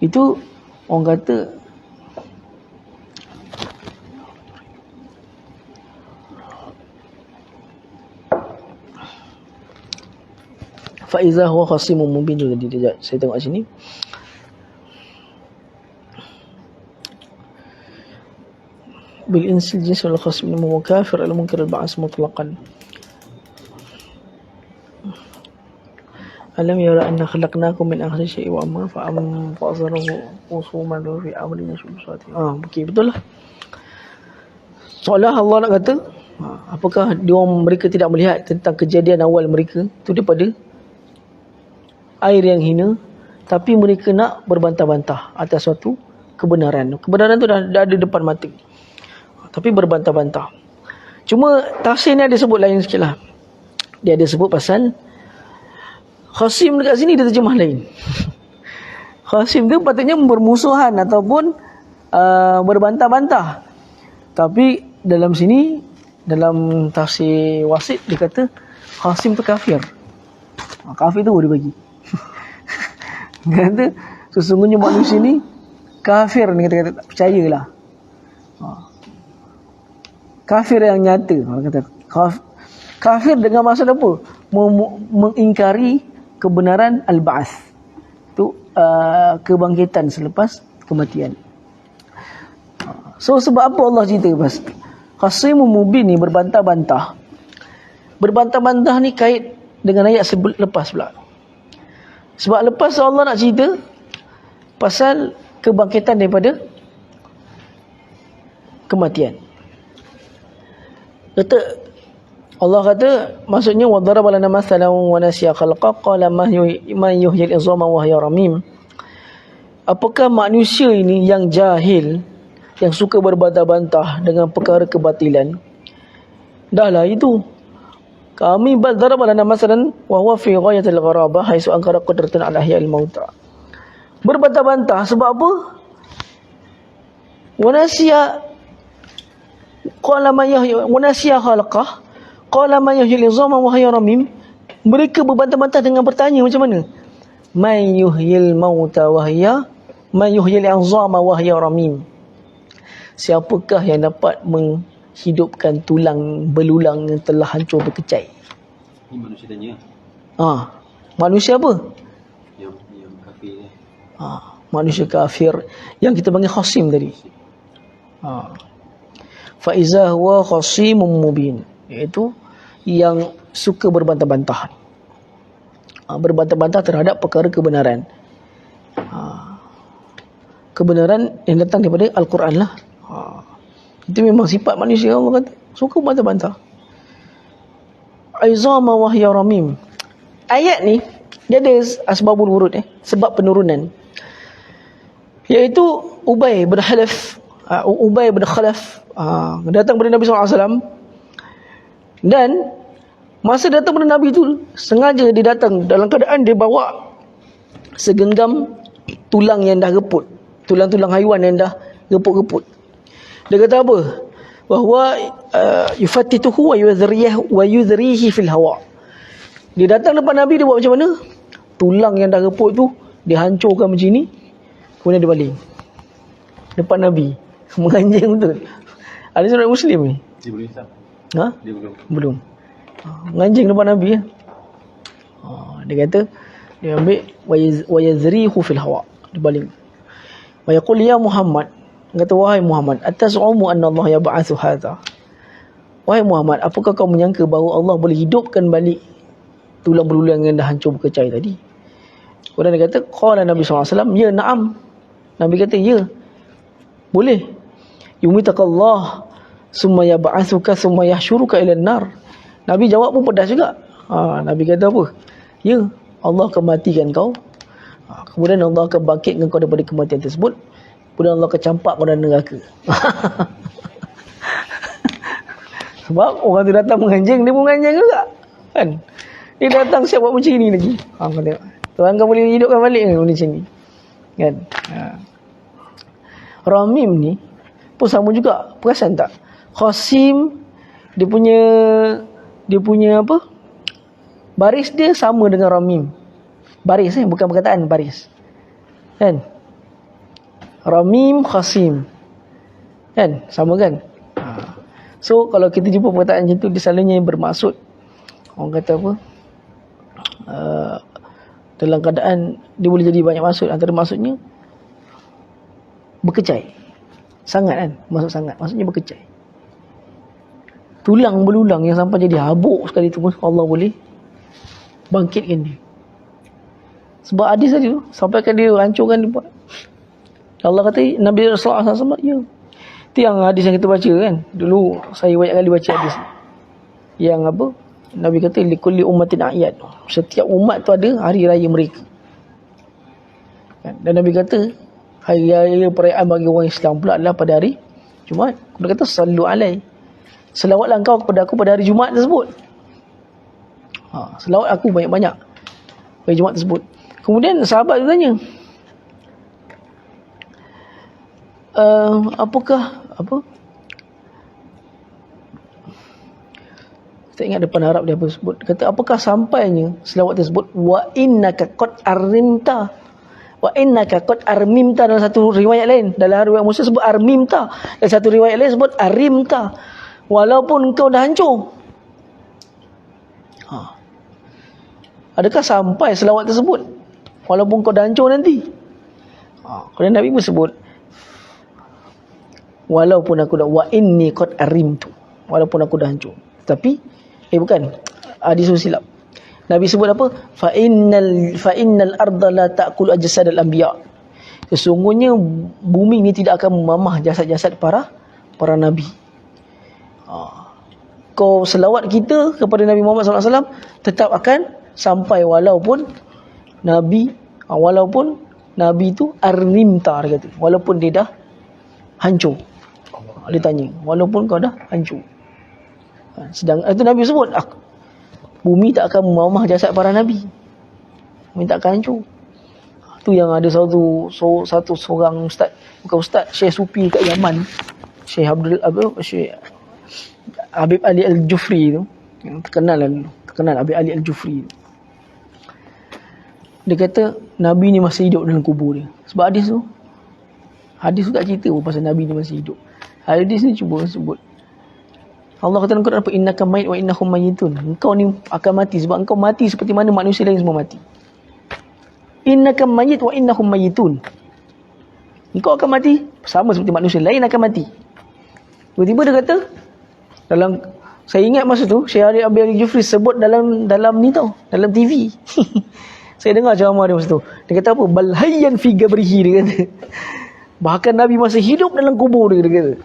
itu orang kata fa iza huwa khasimun mubin. Jadi saya tengok sini bil insil jins wal khasm min mukafir al munkar al ba'as mutlaqan. Alam yara anna khalaqnakum min akhir syai'in wa amma fa'azarahu usuman fi amrina syubsati. Okey, betul lah. Seolah Allah nak kata, apakah mereka tidak melihat tentang kejadian awal mereka itu daripada air yang hina, tapi mereka nak berbantah-bantah atas suatu kebenaran. Kebenaran tu dah ada depan mata, tapi berbantah-bantah. Cuma tafsir ni ada sebut lain sikit lah. Dia ada sebut pasal khasim dekat sini dia terjemah lain. Khasim tu patutnya bermusuhan ataupun berbantah-bantah. Tapi dalam sini, dalam tafsir Wasit, dia kata khasim tu kafir. Kafir tu boleh bagi. Dia kata sesungguhnya manusia ni kafir ni, kata tak percayalah. Kafir yang nyata. Orang kata kafir dengan maksud apa? Mengingkari kebenaran al-ba'ats. Tu kebangkitan selepas kematian. So sebab apa Allah cerita pas? Khasimun mubin ni berbantah-bantah. Berbantah-bantah ni kait dengan ayat lepas pula. Sebab lepas Allah nak cerita pasal kebangkitan daripada kematian. Allah kata, maksudnya wadaraba lana mathalan wa nasiya khalqa qala man yuhyil izama wa hiya ramim. Apakah manusia ini yang jahil, yang suka berbantah-bantah dengan perkara kebatilan? Dahlah itu. Kami daraba lana mathalan wa huwa fi ghayatil gharabah haitsu ankara qudratan ala ihya'il mauta. Berbantah-bantah sebab apa? Wa nasiya qala man yuhyil wa nasiya khalqah qala man yuhyil izama wa hiya ramim. Mereka berbantah-bantah dengan bertanya macam mana? Man yuhyil mauta wa hiya man yuhyil izama wa hiya ramim. Siapakah yang dapat menghidupkan tulang belulang yang telah hancur berkecai? Ini manusia tanya. Manusia apa? Yang kafir ni. Manusia kafir yang kita panggil khasim tadi. Fa iza huwa khasimun mubin, iaitu yang suka berbantah-bantah. Berbantah-bantah terhadap perkara kebenaran. Kebenaran yang datang daripada Al-Quran lah. Itu memang sifat manusia. Allah kata suka bantah-bantah. Izama wa hiya ramim. Ayat ni dia ada asbabul wurud, sebab penurunan, iaitu Ubay bin Khalaf. Ubay bin Khalaf datang kepada Nabi SAW, dan masa datang kepada Nabi itu sengaja dia datang dalam keadaan dia bawa segenggam tulang yang dah reput, tulang-tulang haiwan yang dah reput-reput. Dia kata apa? Bahawa yufattituhu wa yudhrihi fil hawa. Dia datang depan Nabi, dia buat macam mana? Tulang yang dah reput tu dia hancurkan macam ni, kemudian dia baling depan Nabi. Menganjing betul. Ada surat Muslim ni. Dia belum Islam. Dia Belum. Menganjing depan Nabi. Dia kata dia ambil wa yazrihu fil hawa, dia baling. Wa yaqul ya Muhammad, kata wahai Muhammad, atasumu anna Allah yab'atsu hadza. Wahai Muhammad, apakah kau menyangka bahawa Allah boleh hidupkan balik tulang belulang yang dah hancur berkecai tadi? Kemudian dia kata qala Nabi SAW, ya na'am. Nabi kata ya, boleh. Yumitakallah summa yab'atsuka summa yahsyuruka ila an-nar. Nabi jawab pun pedas juga. Nabi kata apa? Ya, Allah akan matikan kau. Kemudian Allah akan bangkitkan kau daripada kematian tersebut. Kemudian Allah akan campak kau dalam neraka. Sebab orang tu datang menganjing, dia pun menganjing juga. Kan? Dia datang siap buat macam ni lagi. Tuhan kau boleh hidupkan balik ke macam ni? Kan? Ramim ni pun sama juga. Perasan tak? Khasim dia punya apa? Baris dia sama dengan Ramim. Baris bukan perkataan, baris. Kan? Ramim, Khasim. Kan? Sama kan? So kalau kita jumpa perkataan macam tu, dia selalunya bermaksud, orang kata apa? Dalam keadaan dia boleh jadi banyak maksud. Antara maksudnya berkecai. Sangat kan? Maksud sangat. Maksudnya berkecai. Tulang belulang yang sampai jadi habuk sekali tu pun Allah boleh bangkitkan dia. Sebab hadis tadi tu sampaikan dia hancurkan dia buat. Allah kata Nabi Rasulullah SAW, ya. Itu yang hadis yang kita baca kan. Dulu saya banyak kali baca hadis. Yang apa? Nabi kata likulli ummatin a'yad. Setiap umat tu ada hari raya mereka. Dan Nabi kata hari raya perayaan bagi orang Islam pula adalah pada hari Jumaat. Dia kata sallu alai. Selawatlah engkau kepada aku pada hari Jumaat tersebut. Selawat aku banyak-banyak pada Jumaat tersebut. Kemudian sahabat tu tanya, apakah apa? Saya ingat depan Arab dia apa sebut. Dia kata apakah sampainya selawat tersebut wa innaka qad arrimta. Wa innaka qad armimta dalam satu riwayat lain. Dalam riwayat Muslim sebut armimta. Dalam satu riwayat lain sebut arimta. Walaupun engkau dah hancur. Adakah sampai selawat tersebut walaupun kau dah hancur nanti? Kerana Nabi pun sebut, walaupun aku dah wa inni qad arimtu, walaupun aku dah hancur. Tapi bukan, disuruh silap. Nabi sebut apa? Fa innal arda la ta'kul ajsadal anbiya. Sesungguhnya bumi ni tidak akan memamah jasad-jasad para nabi. Kau selawat kita kepada Nabi Muhammad SAW tetap akan sampai walaupun Nabi itu arrimta, dia kata, walaupun dia dah hancur. Dia tanya, walaupun kau dah hancur. Sedang itu Nabi sebut, bumi tak akan memamah jasad para nabi. Bumi tak akan hancur. Tu yang ada satu seorang ustaz, bukan ustaz, Syekh Sufi kat Yaman, Syekh Habib Ali Al-Jufri tu, yang terkenal Habib Ali Al-Jufri tu. Dia kata Nabi ni masih hidup dalam kubur dia. Sebab hadis tu tak cerita pun pasal Nabi ni masih hidup. Hadis ni cuba sebut, Allah kata dalam Quran apa, innaka mayit wa innahum mayitun. Engkau ni akan mati sebab engkau mati seperti mana manusia lain semua mati. Innaka mayit wa innahum mayitun. Engkau akan mati sama seperti manusia lain akan mati. Tiba-tiba dia kata saya ingat masa tu Syekh Habib Ali Jufri sebut dalam ni tau, dalam TV. Saya dengar ceramah dia masa tu. Dia kata apa? Bal hayyan fi gabrihi, dia kata. Bahkan Nabi masih hidup dalam kubur dia kata.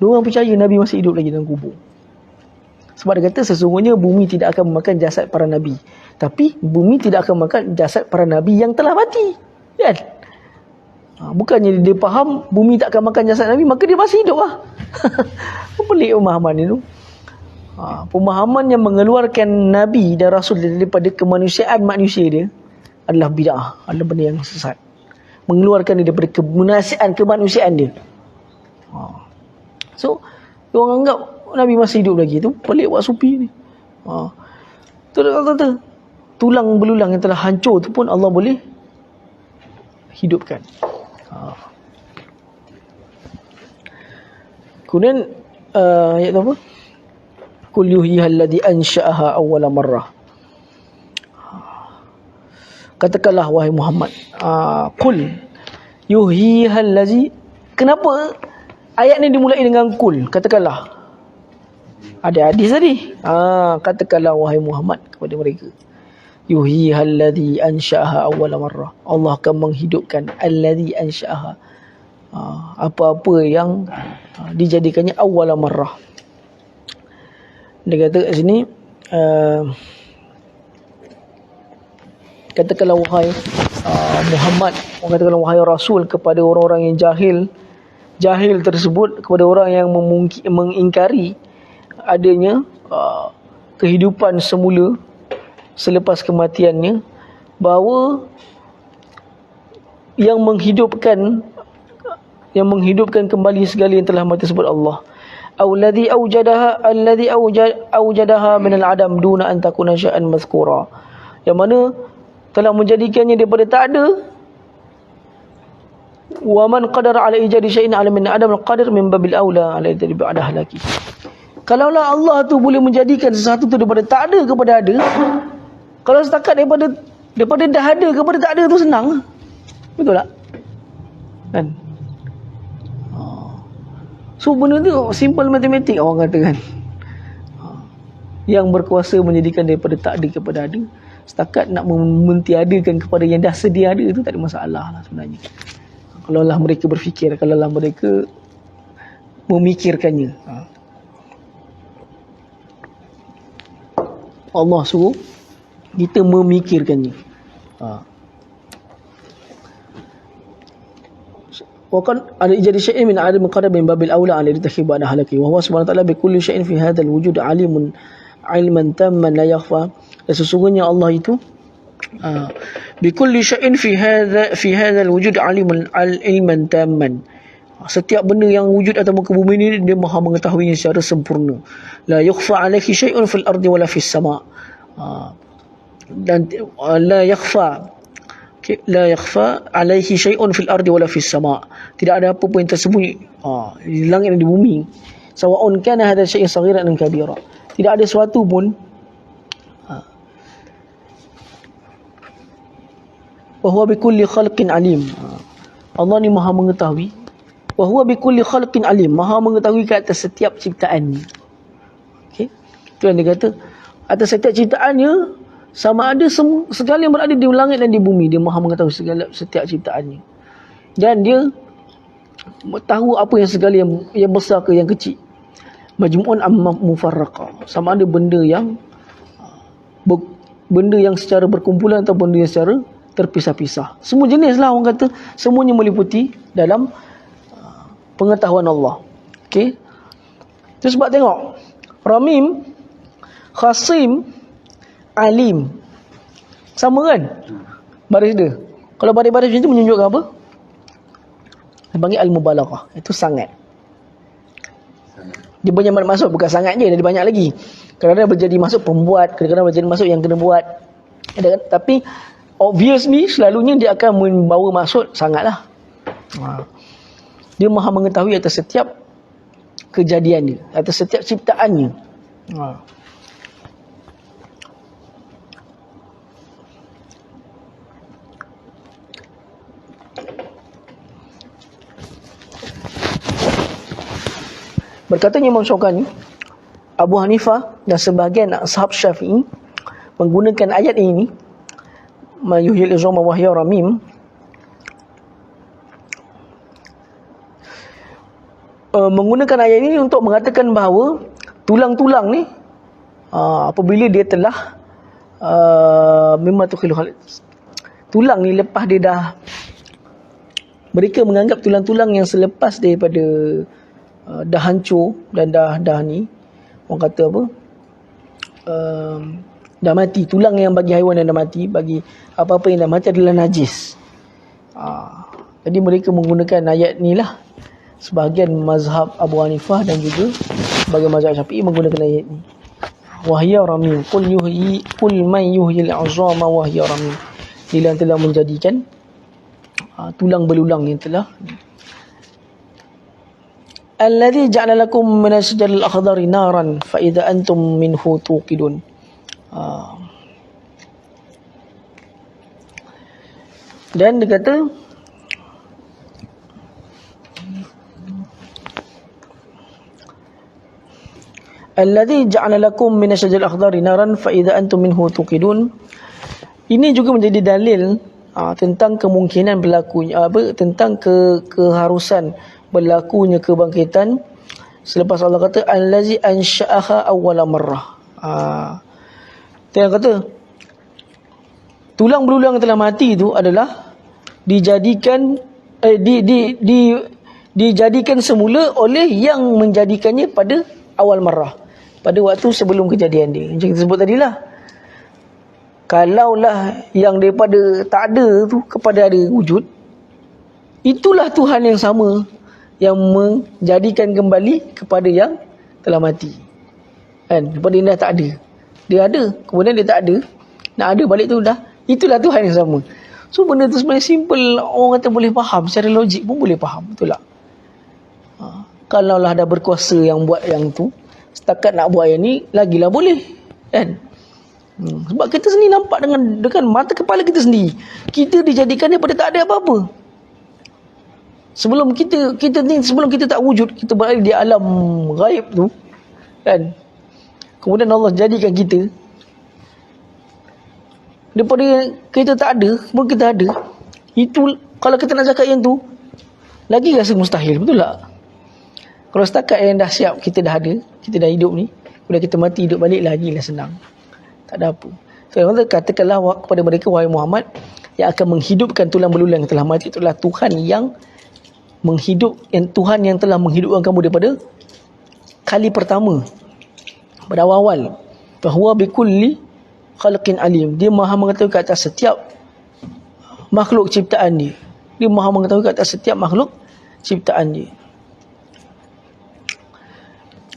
Diorang percaya Nabi masih hidup lagi dalam kubur. Sebab dia kata sesungguhnya bumi tidak akan memakan jasad para nabi, tapi bumi tidak akan makan jasad para nabi yang telah mati. Kan? Bukannya dia faham bumi tak akan makan jasad nabi, maka dia masih hidup lah. Pelik pemahaman ni tu. Pemahaman yang mengeluarkan nabi dan rasul daripada kemanusiaan manusia dia adalah bid'ah, adalah benda yang sesat. Mengeluarkan dia daripada kemanusiaan dia. So, orang anggap Nabi masih hidup lagi tu. Pelik buat supi ni. Tu kata tulang belulang yang telah hancur tu pun Allah boleh hidupkan. Kemudian ayat apa? Qul yuhyihal ladzi ansha'aha awwala marrah. Katakanlah wahai Muhammad, qul yuhyihal ladzi. Kenapa ayat ni dimulai dengan qul? Katakanlah. Ada hadis tadi. Katakanlah wahai Muhammad kepada mereka. Yuhyihal ladzi ansha'aha awwala marrah. Allah akan menghidupkan alladzi ansha'aha, apa-apa yang dijadikannya awwala marrah. Dia kata kat sini, katakanlah wahai Muhammad, katakanlah wahai Rasul kepada orang-orang yang jahil tersebut, kepada orang yang mengingkari adanya kehidupan semula selepas kematiannya, bahawa yang menghidupkan kembali segala yang telah mati tersebut Allah. Alladhi awjadaha minal adam duna an takuna sya'an mazkura. Yang mana telah menjadikannya daripada tak ada. Wa man qadara ala ijadi syai'in ala min adam al-qadir min babil aula ala ijadi ba'da halaki. Kalaulah Allah tu boleh menjadikan sesuatu tu daripada tak ada kepada ada, kalau setakat daripada dah ada kepada tak ada tu senang. Betul tak? Kan? So benda tu simple matematik orang kata kan. Yang berkuasa menjadikan daripada tak ada kepada ada, setakat nak mentiadakan kepada yang dah sedia ada tu tak ada masalah lah sebenarnya. Kalaulah mereka berfikir, kalaulah mereka memikirkannya. Allah suruh kita memikirkannya. Wakan ada ijadi syai'in min adam qadar min babil aula ala litakhiba ada halaki wa huwa subhanahu wa ta'ala bi kulli syai'in fi hadzal wujud alimun ilman tamman la yakhfa. Dan sesungguhnya Allah itu bi kulli syai'in fi hadzal wujud alimun ilman tamman. Setiap benda yang wujud atas muka bumi ini dia Maha mengetahuinya secara sempurna. La yakhfa alaihi syai'un fil ardi wala fis sama'. Dan la yakhfa alaihi syai'un fil ardi wala fis sama'. Tidak ada apa pun yang tersembunyi di langit dan di bumi. Sawa'un kana hadha syai'un saghiran am kabira. Tidak ada sesuatu pun wa huwa bikulli khalqin alim. Allah ni maha mengetahui. Wa huwa bikulli khalqin alim, maha mengetahui ke atas setiap ciptaan. Okey. Itu yang dia kata, atas setiap ciptaannya, sama ada segala yang berada di langit dan di bumi, dia maha mengetahui setiap ciptaannya. Dan dia tahu apa yang segala yang besar ke yang kecil. Majmu'un amma mufarraqa, sama ada benda yang secara berkumpulan atau benda yang secara terpisah-pisah. Semua jenis lah orang kata, semuanya meliputi dalam pengetahuan Allah. Okey. Itu sebab tengok, Ramim, Khasim, Alim, sama kan baris dia. Kalau baris-baris macam tu menunjukkan apa? Dia panggil al-mubalaghah. Itu sangat. Dia banyak masuk, bukan sangat je, dia banyak lagi. Kadang-kadang berjadi masuk pembuat, kadang-kadang berjadi masuk yang kena buat. Tapi obviously selalunya dia akan membawa maksud sangatlah. Dia maha mengetahui atas setiap kejadian dia, atas setiap ciptaannya. Berkatanya Imam Syaukani, Abu Hanifah dan sebahagian ashab Syafi'i menggunakan ayat ini, ma yuhyil izama wa hiya ramim, menggunakan ayat ini untuk mengatakan bahawa tulang-tulang ni apabila dia telah memang tulang ni lepas dia dah, mereka menganggap tulang-tulang yang selepas daripada dah hancur dan dah ni orang kata apa, dah mati, tulang yang bagi haiwan yang dah mati, bagi apa-apa yang dah mati adalah najis. Jadi mereka menggunakan ayat ni lah. Sebahagian mazhab Abu Hanifah dan juga sebahagian mazhab Syafi'i menggunakan ayat ni. Wahya ramim, qul man yuhyil 'azama wahya ramim. Dia yang telah menjadikan tulang belulang yang telah. Alladhi ja'ala lakum minas syajaril akhdari naran fa idza antum minhu tuqidun. Dan dia kata alladhi ja'ala lakum minas syajaril akhdari naran fa idza antum minhu tuqidun. Ini juga menjadi dalil tentang kemungkinan berlakunya tentang keharusan berlakunya kebangkitan selepas Allah kata allazi ansha'aha awwala marrah. Dia kata tulang belulang yang telah mati itu adalah dijadikan dijadikan semula oleh yang menjadikannya pada awal marrah, pada waktu sebelum kejadian dia. Macam kita sebut tadilah, kalaulah yang daripada tak ada tu kepada ada wujud, itulah Tuhan yang sama yang menjadikan kembali kepada yang telah mati. Kan? Daripada yang dah tak ada, dia ada, kemudian dia tak ada, nak ada balik tu dah, itulah Tuhan yang sama. So benda tu sebenarnya simple, orang kata boleh faham, secara logik pun boleh faham, betul tak? Kalaulah ada berkuasa yang buat yang tu, setakat nak buat yang ni, lagilah boleh. Kan? Sebab kita sendiri nampak dengan mata kepala kita sendiri, kita dijadikan daripada tak ada apa-apa. Sebelum kita tak wujud, kita berada di alam ghaib tu, kan? Kemudian Allah jadikan kita daripada kita tak ada, pun kita ada. Itu kalau kita nak cakap yang tu, lagi rasa mustahil, betul tak? Kalau setakat yang dah siap, kita dah ada, kita dah hidup ni, kemudian kita mati, hidup balik, lagilah senang. Tak ada apa. So, katakanlah kepada mereka, wahai Muhammad, yang akan menghidupkan tulang belulang yang telah mati itulah Tuhan yang Tuhan yang telah menghidupkan kamu daripada kali pertama, pada awal. Fahuwa bikulli khalqin alim. Dia maha mengetahui ke atas setiap makhluk ciptaan dia. Dia maha mengetahui ke atas setiap makhluk ciptaan dia.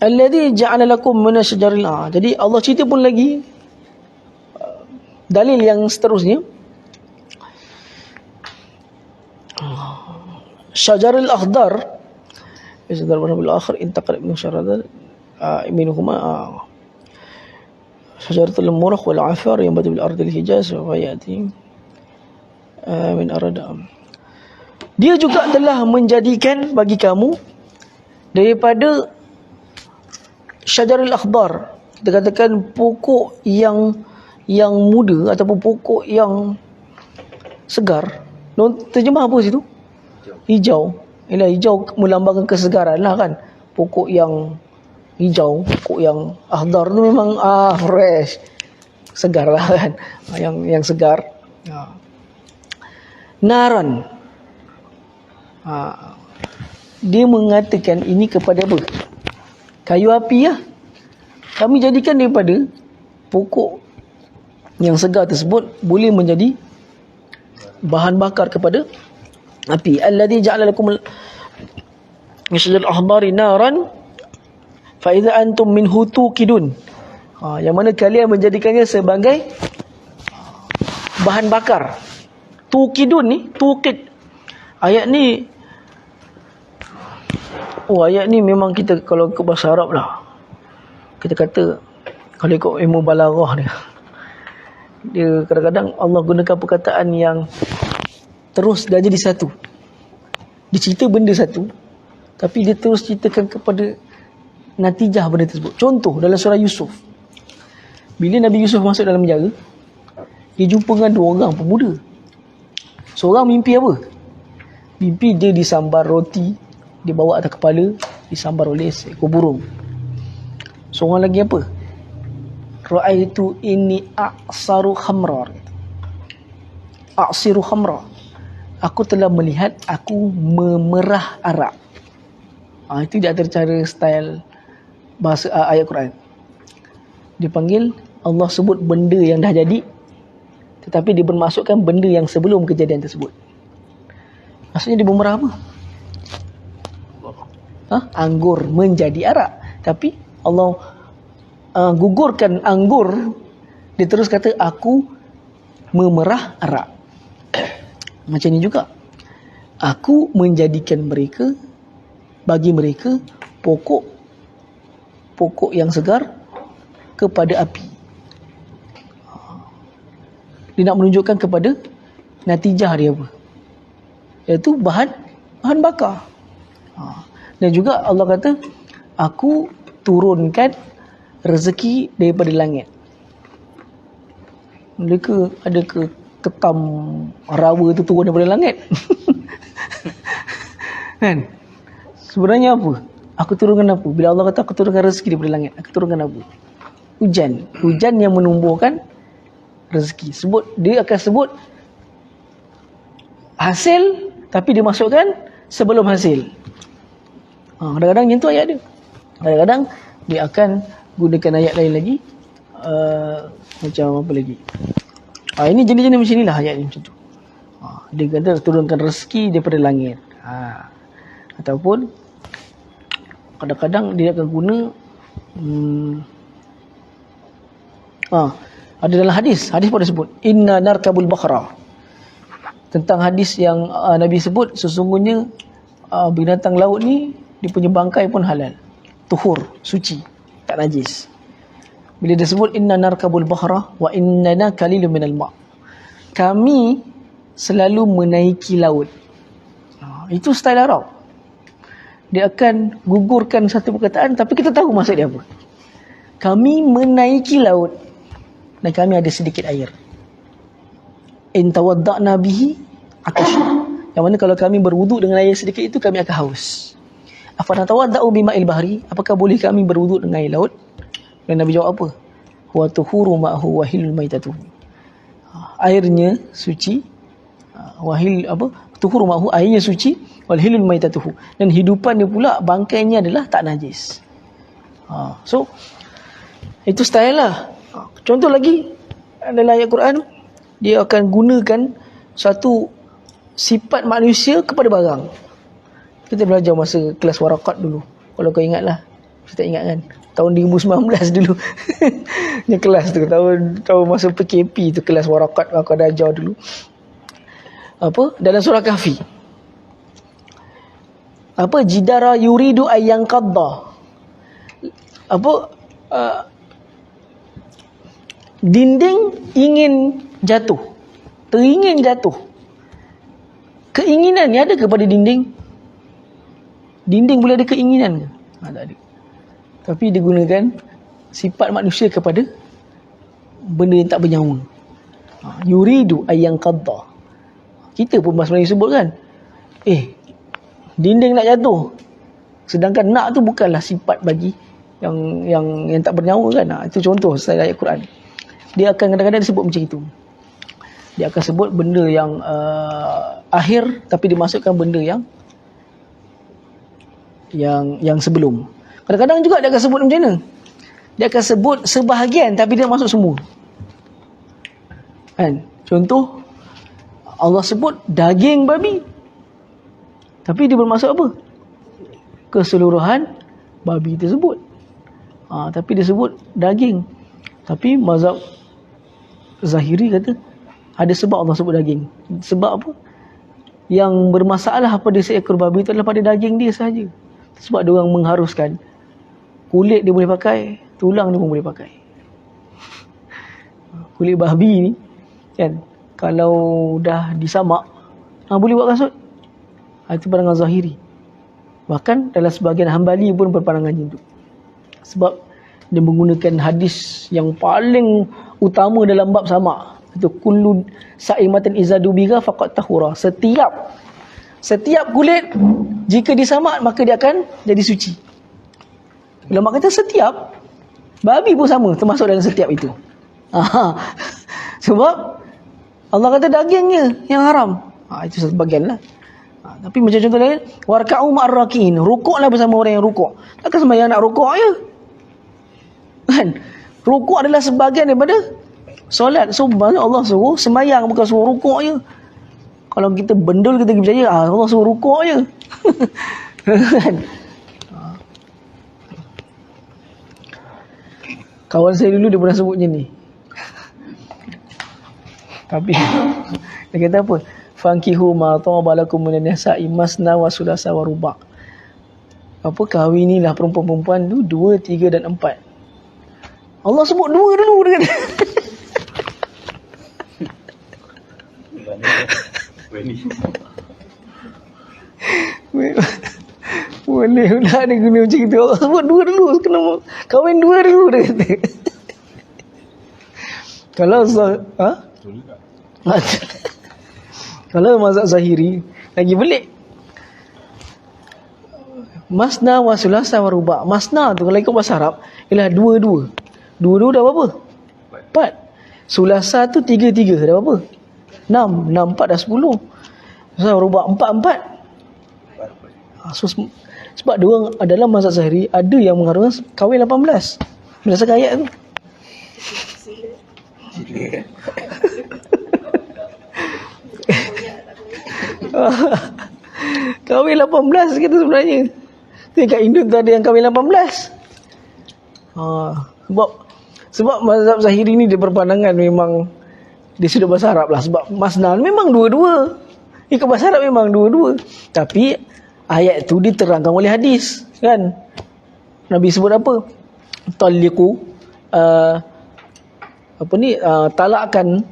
Alladhi ja'ala lakum minas syajaril. Jadi Allah cerita pun lagi dalil yang seterusnya. Syajaril akhdar Izdar bil akhir intaqal min syaradal minhuma syajaratul murah wal afar yang batu bil ardil hijaz wa yati Min arada. Dia juga telah menjadikan bagi kamu daripada syajarul akhdar, kita katakan pokok yang muda ataupun pokok yang segar. Terjemah apa situ? Hijau. Ialah hijau melambangkan kesegaran lah kan. Pokok yang hijau, pokok yang akhdar tu memang fresh, segar lah kan. Yang segar. Naran. Dia mengatakan ini kepada apa? Kayu api lah. Kami jadikan daripada pokok yang segar tersebut boleh menjadi bahan bakar kepada api. Alladhi ja'ala lakum misal al-ahdari naran fa idza antum minhu tuqidun. Yang mana kalian menjadikannya sebagai bahan bakar. Tuqidun ni, tuqid. Ayat ni memang kita kalau ikut bahasa Arab lah, kita kata kalau ikut ilmu balaghah dia kadang-kadang Allah gunakan perkataan yang terus dah jadi satu. Dia cerita benda satu, tapi dia terus ceritakan kepada natijah benda tersebut. Contoh dalam surah Yusuf, bila Nabi Yusuf masuk dalam penjara, dia jumpa dengan dua orang pemuda. Seorang mimpi apa? Mimpi dia disambar roti, dia bawa atas kepala, disambar oleh seekor burung. Seorang lagi apa? Ra'aitu inni a'saru khamra. A'siru khamra. Aku telah melihat aku memerah arak. Itu di antara cara style bahasa ayat Quran. Dia panggil, Allah sebut benda yang dah jadi, tetapi dia bermaksudkan benda yang sebelum kejadian tersebut. Maksudnya dia memerah apa? Anggur menjadi arak. Tapi Allah gugurkan anggur, dia terus kata aku memerah arak. Macam ni juga, aku menjadikan mereka, bagi mereka pokok yang segar kepada api. Dia nak menunjukkan kepada natijah dia apa, iaitu bahan bakar. Dan juga Allah kata, aku turunkan rezeki daripada langit. Mereka ada ke ketam rawa tu turun daripada langit? Kan? Sebenarnya apa? Aku turunkan apa? Bila Allah kata aku turunkan rezeki daripada langit, aku turunkan apa? Hujan. Hujan yang menumbuhkan rezeki. Dia akan sebut hasil, tapi dia masukkan sebelum hasil. Kadang-kadang macam tu ayat dia. Kadang-kadang dia akan gunakan ayat lain lagi, macam apa lagi. Ini jenis-jenis macam inilah ayat ni macam tu. Dia kata turunkan rezeki daripada langit. Ataupun kadang-kadang dia akan guna ada dalam hadis pada sebut inna narkabul bakhra. Tentang hadis yang Nabi sebut, sesungguhnya binatang laut ni dia punya bangkai pun halal, tuhur, suci, tak najis. Bila dia sebut inna narkabul bakhra wa innana qalilun minal ma', kami selalu menaiki laut. Itu style Arab. Dia akan gugurkan satu perkataan, tapi kita tahu maksud dia apa. Kami menaiki laut dan kami ada sedikit air. In tawadda'na bihi atashna. Yang mana kalau kami berwuduk dengan air sedikit itu, kami akan haus. Afana tawadda'u bima'il bahri, apakah boleh kami berwuduk dengan air laut? Dan Nabi jawab apa? Huwa tuhuru ma'hu wa hilul maitatuhu. Airnya suci, wahil apa? Tuhuru ma'hu, airnya suci, wal hilul maitatuhu. Dan hidupan dia pula, bangkainya adalah tak najis. So itu style lah. Contoh lagi dalam ayat Quran, dia akan gunakan satu sifat manusia kepada barang. Kita belajar masa kelas warakat dulu, kalau kau ingat lah. Saya tak ingat kan, tahun 2019 dulu. Ni kelas tu, tahun masa PKP tu, kelas warakat kau dah ajar dulu. Apa? Dalam surah Kahfi. Apa? Jidara yuridu ayyang qadda. Apa? Dinding ingin jatuh, teringin jatuh. Keinginan ni ada kepada dinding? Dinding boleh ada keinginan ke? Tak ada. Tapi digunakan sifat manusia kepada benda yang tak bernyawa. Yuridu ayyang qadda. Kita pun bahasa Melayu sebut kan, dinding nak jatuh. Sedangkan nak tu bukanlah sifat bagi yang tak bernyawa kan. Itu contoh saya ayat Quran. Dia akan kadang-kadang disebut macam itu. Dia akan sebut benda yang akhir, tapi dimasukkan benda yang sebelum. Kadang-kadang juga dia akan sebut macam mana? Dia akan sebut sebahagian tapi dia masuk semua. Kan? Contoh, Allah sebut daging babi. Tapi dia bermaksud apa? Keseluruhan babi tersebut. Tapi dia sebut daging. Tapi mazhab Zahiri kata ada sebab Allah sebut daging. Sebab apa? Yang bermasalah pada seekor babi itu adalah pada daging dia sahaja. Sebab dia orang mengharuskan kulit dia boleh pakai, tulang dia pun boleh pakai. Kulit babi ni kan, kalau dah disamak, boleh buat kasut. Itu pandangan Zahiri. Bahkan dalam sebahagian Hambali pun berpandangan macam tu. Sebab dia menggunakan hadis yang paling utama dalam bab samak. Itu kullu sa'imatin izadu biga faqat tahura. Setiap kulit jika disamak maka dia akan jadi suci. Ulama kata setiap, babi pun sama, termasuk dalam setiap itu. Sebab Allah kata dagingnya yang haram. Itu sebahagian lah. Tapi macam contoh lain, warka'u ma'ar raki'in, rukuklah bersama orang yang rukuk. Takkan sembahyang nak rukuk je kan? Rukuk adalah sebahagian daripada solat. So Allah suruh sembahyang, bukan suruh rukuk je. Kalau kita bendul, kita percaya Allah suruh rukuk je. Kan? Kawan saya dulu dia pernah sebut macam ni. Tapi dia kata apa? Fankihu ma ta'abalakum minan nisa'i masna wa sulasa wa ruba'. Apa, kahwinilah perempuan-perempuan tu 2, 3 dan 4. Allah sebut 2 dulu dia kata. Boleh pula dia guna macam itu. Allah sebut 2 dulu, kena kahwin 2 dulu dia kata. Kalau kalau mazhab Zahiri lagi belik. Masna wa sulasa wa ruba'. Masna tu kalau ikut bahasa Arab ialah 2-2. 2-2 dah berapa? 4. Sulasa tu 3-3 dah berapa? 6. 6 4 dah 10. So ruba' 4. So sebab dia orang adalah mazhab Zahiri ada yang mengharuskan kahwin 18. Berdasarkan ayat tu. Kahwin 18 kita sebenarnya. Kat Indo tu ada yang kahwin 18. Sebab mazhab Zahiri ni dia berpandangan memang dia sudah bahasa Arab lah. Sebab masna memang 2-2. Ikut bahasa Arab memang 2-2. Tapi ayat tu diterangkan oleh hadis kan. Nabi sebut apa? Talliqu talakkan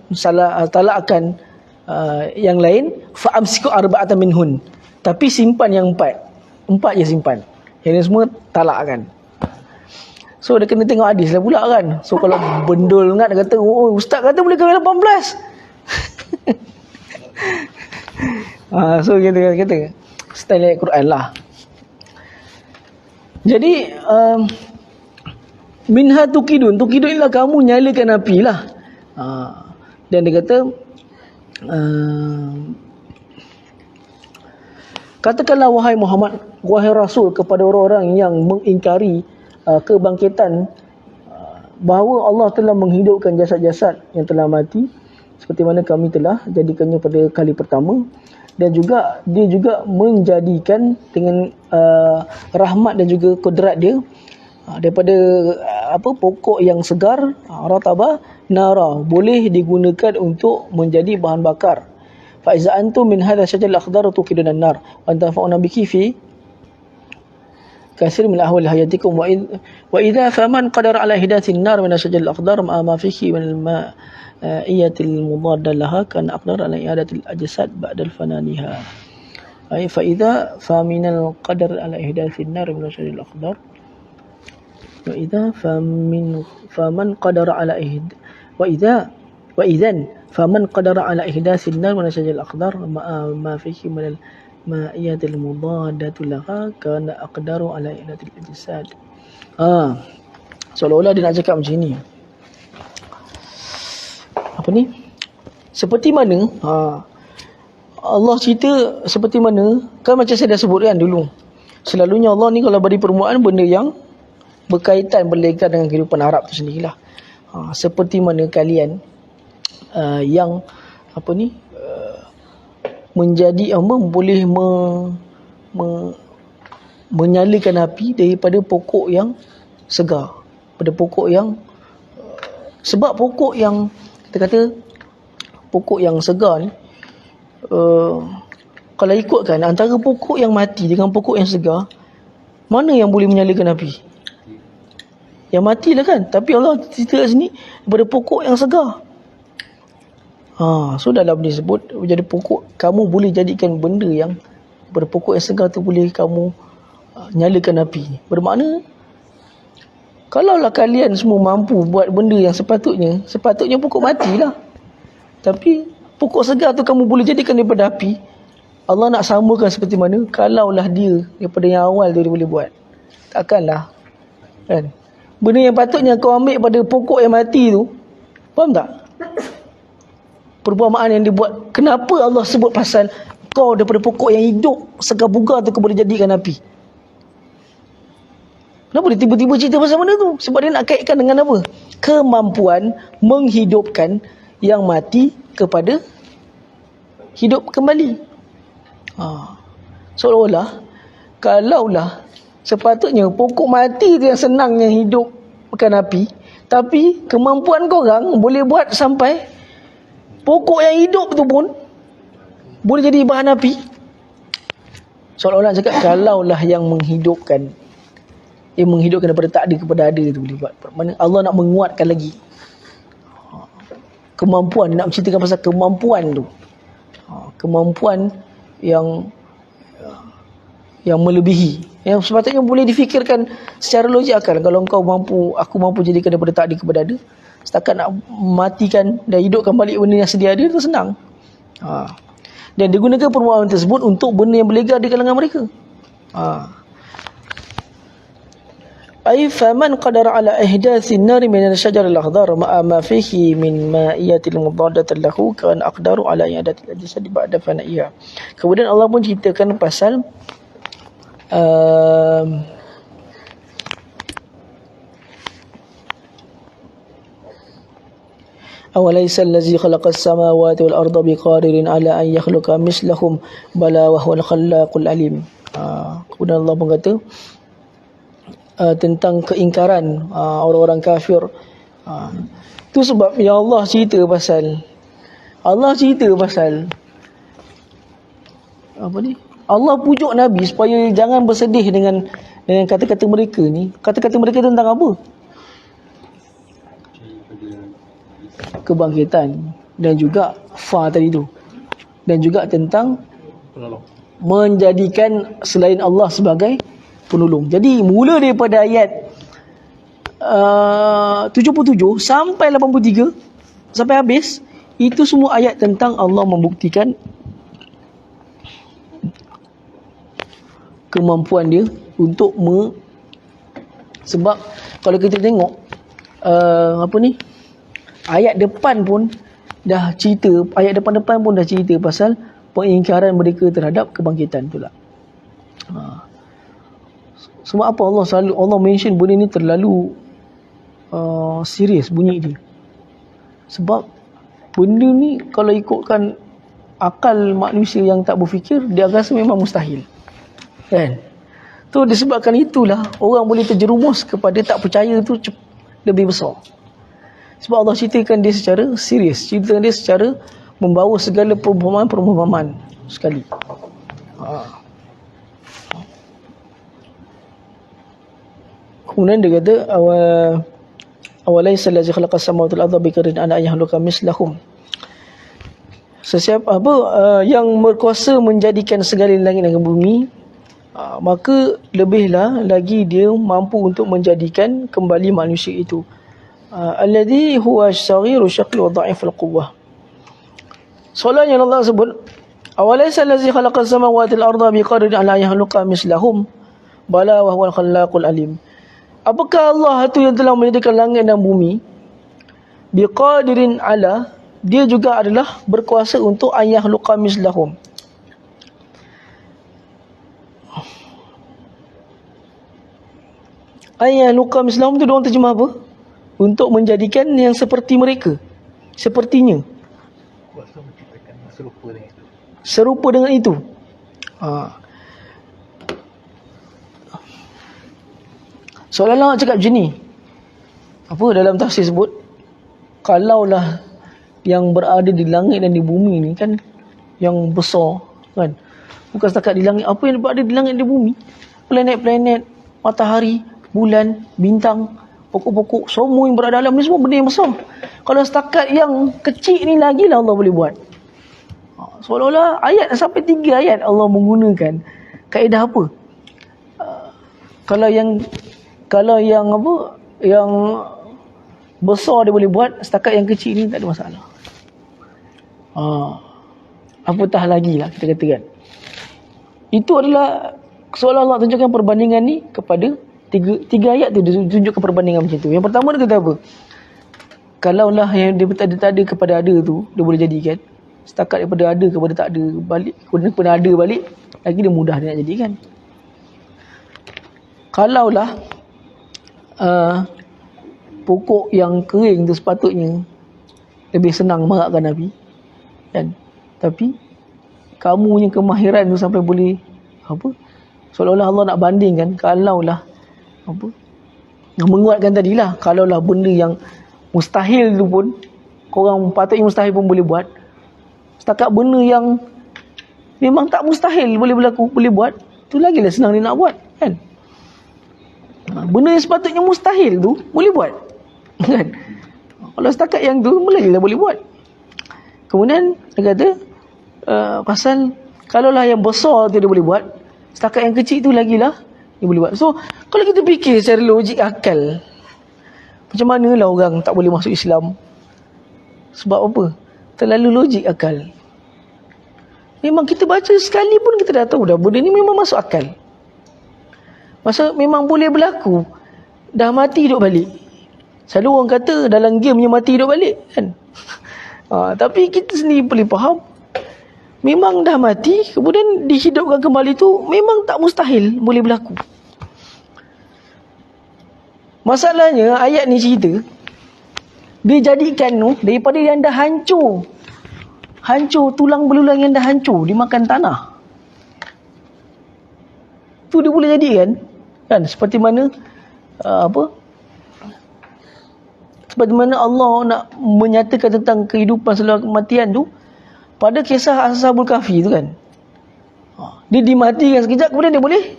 yang lain fa'amsiku arba'atan minhun. Tapi simpan yang 4 je simpan. Yang ni semua talakkan. So dia kena tengok hadis lah pula kan. So kalau bendul ingat dia kata, oh ustaz kata boleh kahwin 18. So kita kata style ayat Quran lah. Jadi minha tukidun ialah kamu nyalakan api lah. Dan dia kata katakanlah wahai Muhammad, wahai Rasul, kepada orang-orang yang mengingkari kebangkitan, bahawa Allah telah menghidupkan jasad-jasad yang telah mati seperti mana kami telah jadikannya pada kali pertama, dan juga dia juga menjadikan dengan rahmat dan juga kudrat dia daripada pokok yang segar, rataba nara, boleh digunakan untuk menjadi bahan bakar. Fa iza antum min hadha syajar al-akhdar tuqidun an-nar wa tanfa'una biki fi كثير من أهوال حياتكم وإذا فمن قدر على إحداث النار من الشجر الأخضر ما فيه من المائية المضادة لها كان أقدر على إعادة الأجساد بعد الفنانها. أي فإذا فمن القدر على إحداث النار من الشجر الأخضر فمن قدر على وإذن فمن قدر على إحداث النار من الشجر الأخضر ما فيه من المائية المضادة لها كان أقدر على إعادة الأجساد. Seolah-olah dia nak cakap macam ni. Apa ni? Seperti mana? Allah cerita seperti mana? Kan macam saya dah sebutkan dulu. Selalunya Allah ni kalau beri permulaan benda yang berkaitan berlekat dengan kehidupan Arab tu sendirilah. Seperti mana kalian yang apa ni menjadi boleh menyalakan api daripada pokok yang segar, pada pokok yang sebab pokok yang kita kata pokok yang segar ni kalau ikutkan antara pokok yang mati dengan pokok yang segar, mana yang boleh menyalakan api? Yang matilah kan. Tapi Allah cerita kat sini daripada pokok yang segar. So dalam ni sebut jadi pokok, kamu boleh jadikan benda yang daripada pokok yang segar tu boleh kamu nyalakan api. Bermakna kalaulah kalian semua mampu buat benda yang sepatutnya pokok matilah. Tapi pokok segar tu kamu boleh jadikan daripada api. Allah nak samakan seperti mana kalaulah dia daripada yang awal tu dia boleh buat. Takkanlah kan. Benda yang patutnya kau ambil pada pokok yang mati tu, faham tak? Perumpamaan yang dibuat. Kenapa Allah sebut pasal kau daripada pokok yang hidup segar bugar tu kau boleh jadikan api? Kenapa dia tiba-tiba cerita pasal benda tu? Sebab dia nak kaitkan dengan apa? Kemampuan menghidupkan yang mati kepada hidup kembali. Seolah-olah kalaulah sepatutnya pokok mati tu yang senangnya hidupkan api, tapi kemampuan korang boleh buat sampai pokok yang hidup tu pun boleh jadi bahan api. Seolah-olah cakap kalaulah yang menghidupkan daripada tak ada kepada ada tu boleh buat. Mana Allah nak menguatkan lagi kemampuan, nak menceritakan pasal kemampuan tu. Kemampuan yang melebihi, yang sepatutnya boleh difikirkan secara logik akal. Kalau aku mampu jadikan daripada tak ada kepada ada, setakat nak matikan dan hidupkan balik benda yang sedia ada tu senang. Dan digunakan perumpamaan tersebut untuk benda yang berlegar di kalangan mereka. Ay faman qadara ala ihdatsin nar min al-shajar al-akhdar ma fihi min ma'iyatil mudaddatin lahu kan aqdaru ala i'adatil ajsad ba'da fana'iha. Kemudian Allah pun ceritakan pasal awalaysa allazi khalaqas samawati wal arda biqadirin ala an yakhluqa mislahum bala wa huwal khallaqul alim. Kemudian Allah pun kata tentang keingkaran orang-orang kafir. Itu sebab yang Allah cerita pasal apa ni? Allah pujuk Nabi supaya jangan bersedih dengan kata-kata mereka ni. Kata-kata mereka tentang apa? Kebangkitan dan juga tadi tu. Dan juga tentang menjadikan selain Allah sebagai penolong. Jadi mula daripada ayat 77 sampai 83 sampai habis, itu semua ayat tentang Allah membuktikan kemampuan dia untuk sebab kalau kita tengok ayat depan pun dah cerita, ayat depan-depan pun dah cerita pasal pengingkaran mereka terhadap kebangkitan tu lah. Sebab apa Allah mention benda ni terlalu serius bunyi dia. Sebab benda ni kalau ikutkan akal manusia yang tak berfikir, dia rasa memang mustahil. Kan? Tu disebabkan itulah orang boleh terjerumus kepada tak percaya tu lebih besar. Sebab Allah ceritakan dia secara serius, ceritakan dia secara membawa segala perumpamaan sekali. Kemudian dia kata awalaysa allazi khalaqas samawati wal arda biqadirin ala yahluka mislahum. Sesiapa yang berkuasa menjadikan segala langit dan bumi, maka lebihlah lagi dia mampu untuk menjadikan kembali manusia itu. Alladhi huwa as-saghiru syaqil wa dha'iful quwwah. Soalan yang Allah sebut, awalaysa allazi khalaqas samawati wal arda biqadirin ala yahluka mislahum bala wa huwal khallaqul alim. Apakah Allah itu yang telah menjadikan langit dan bumi? Biqadirin ala, dia juga adalah berkuasa untuk yahluqa mislahum. Yahluqa mislahum tu diorang terjemah apa? Untuk menjadikan yang seperti mereka, sepertinya, Kuasa menciptakan serupa dengan itu. serupa dengan itu. Seolah-olah nak cakap macam ni. Apa dalam tafsir sebut, kalaulah yang berada di langit dan di bumi ni kan yang besar kan, bukan setakat di langit, apa yang berada di langit dan di bumi, planet-planet, matahari, bulan, bintang, pokok-pokok, semua yang berada dalam ni semua benda yang besar. Kalau setakat yang kecil ni lagi lah Allah boleh buat. Seolah-olah ayat sampai 3 ayat Allah menggunakan kaedah apa? Kalau yang apa, yang besar dia boleh buat, setakat yang kecil ni tak ada masalah. Apatah lagi lah kita katakan. Itu adalah seolah Allah tunjukkan perbandingan ni kepada tiga ayat tu, dia tunjukkan perbandingan macam tu. Yang pertama dia kata apa? Kalaulah yang dia tak ada kepada ada tu, dia boleh jadikan. Setakat daripada ada kepada tak ada balik, kepada ada balik, lagi dia mudah dia nak jadikan. Kalaulah pokok yang kering tu sepatutnya lebih senang marakkan Nabi kan, tapi kamu yang kemahiran tu sampai boleh apa, seolah-olah Allah nak bandingkan, kalaulah apa, yang menguatkan tadilah, kalaulah benda yang mustahil tu pun korang patutnya mustahil pun boleh buat, setakat benda yang memang tak mustahil boleh berlaku boleh buat, tu lagilah senang dia nak buat kan. Benda yang sepatutnya mustahil tu boleh buat kan. Kalau setakat yang tu lagilah boleh buat. Kemudian dia kata pasal kalaulah yang besar tu dia boleh buat, setakat yang kecil tu lagilah dia boleh buat. So kalau kita fikir secara logik akal, macam manalah orang tak boleh masuk Islam? Sebab apa? Terlalu logik akal. Memang kita baca sekali pun kita dah tahu dah benda ni memang masuk akal. Masa memang boleh berlaku. Dah mati hidup balik. Selalu orang kata dalam game yang mati hidup balik kan. Tapi kita sendiri boleh faham, memang dah mati kemudian dihidupkan kembali tu memang tak mustahil boleh berlaku. Masalahnya ayat ni cerita dia jadikan tu daripada yang dah hancur tulang belulang yang dah hancur dimakan tanah, tu dia boleh jadikan kan, seperti mana seperti mana Allah nak menyatakan tentang kehidupan selepas kematian tu pada kisah Ashabul Kahfi tu kan. Dia dimatikan sekejap kemudian dia boleh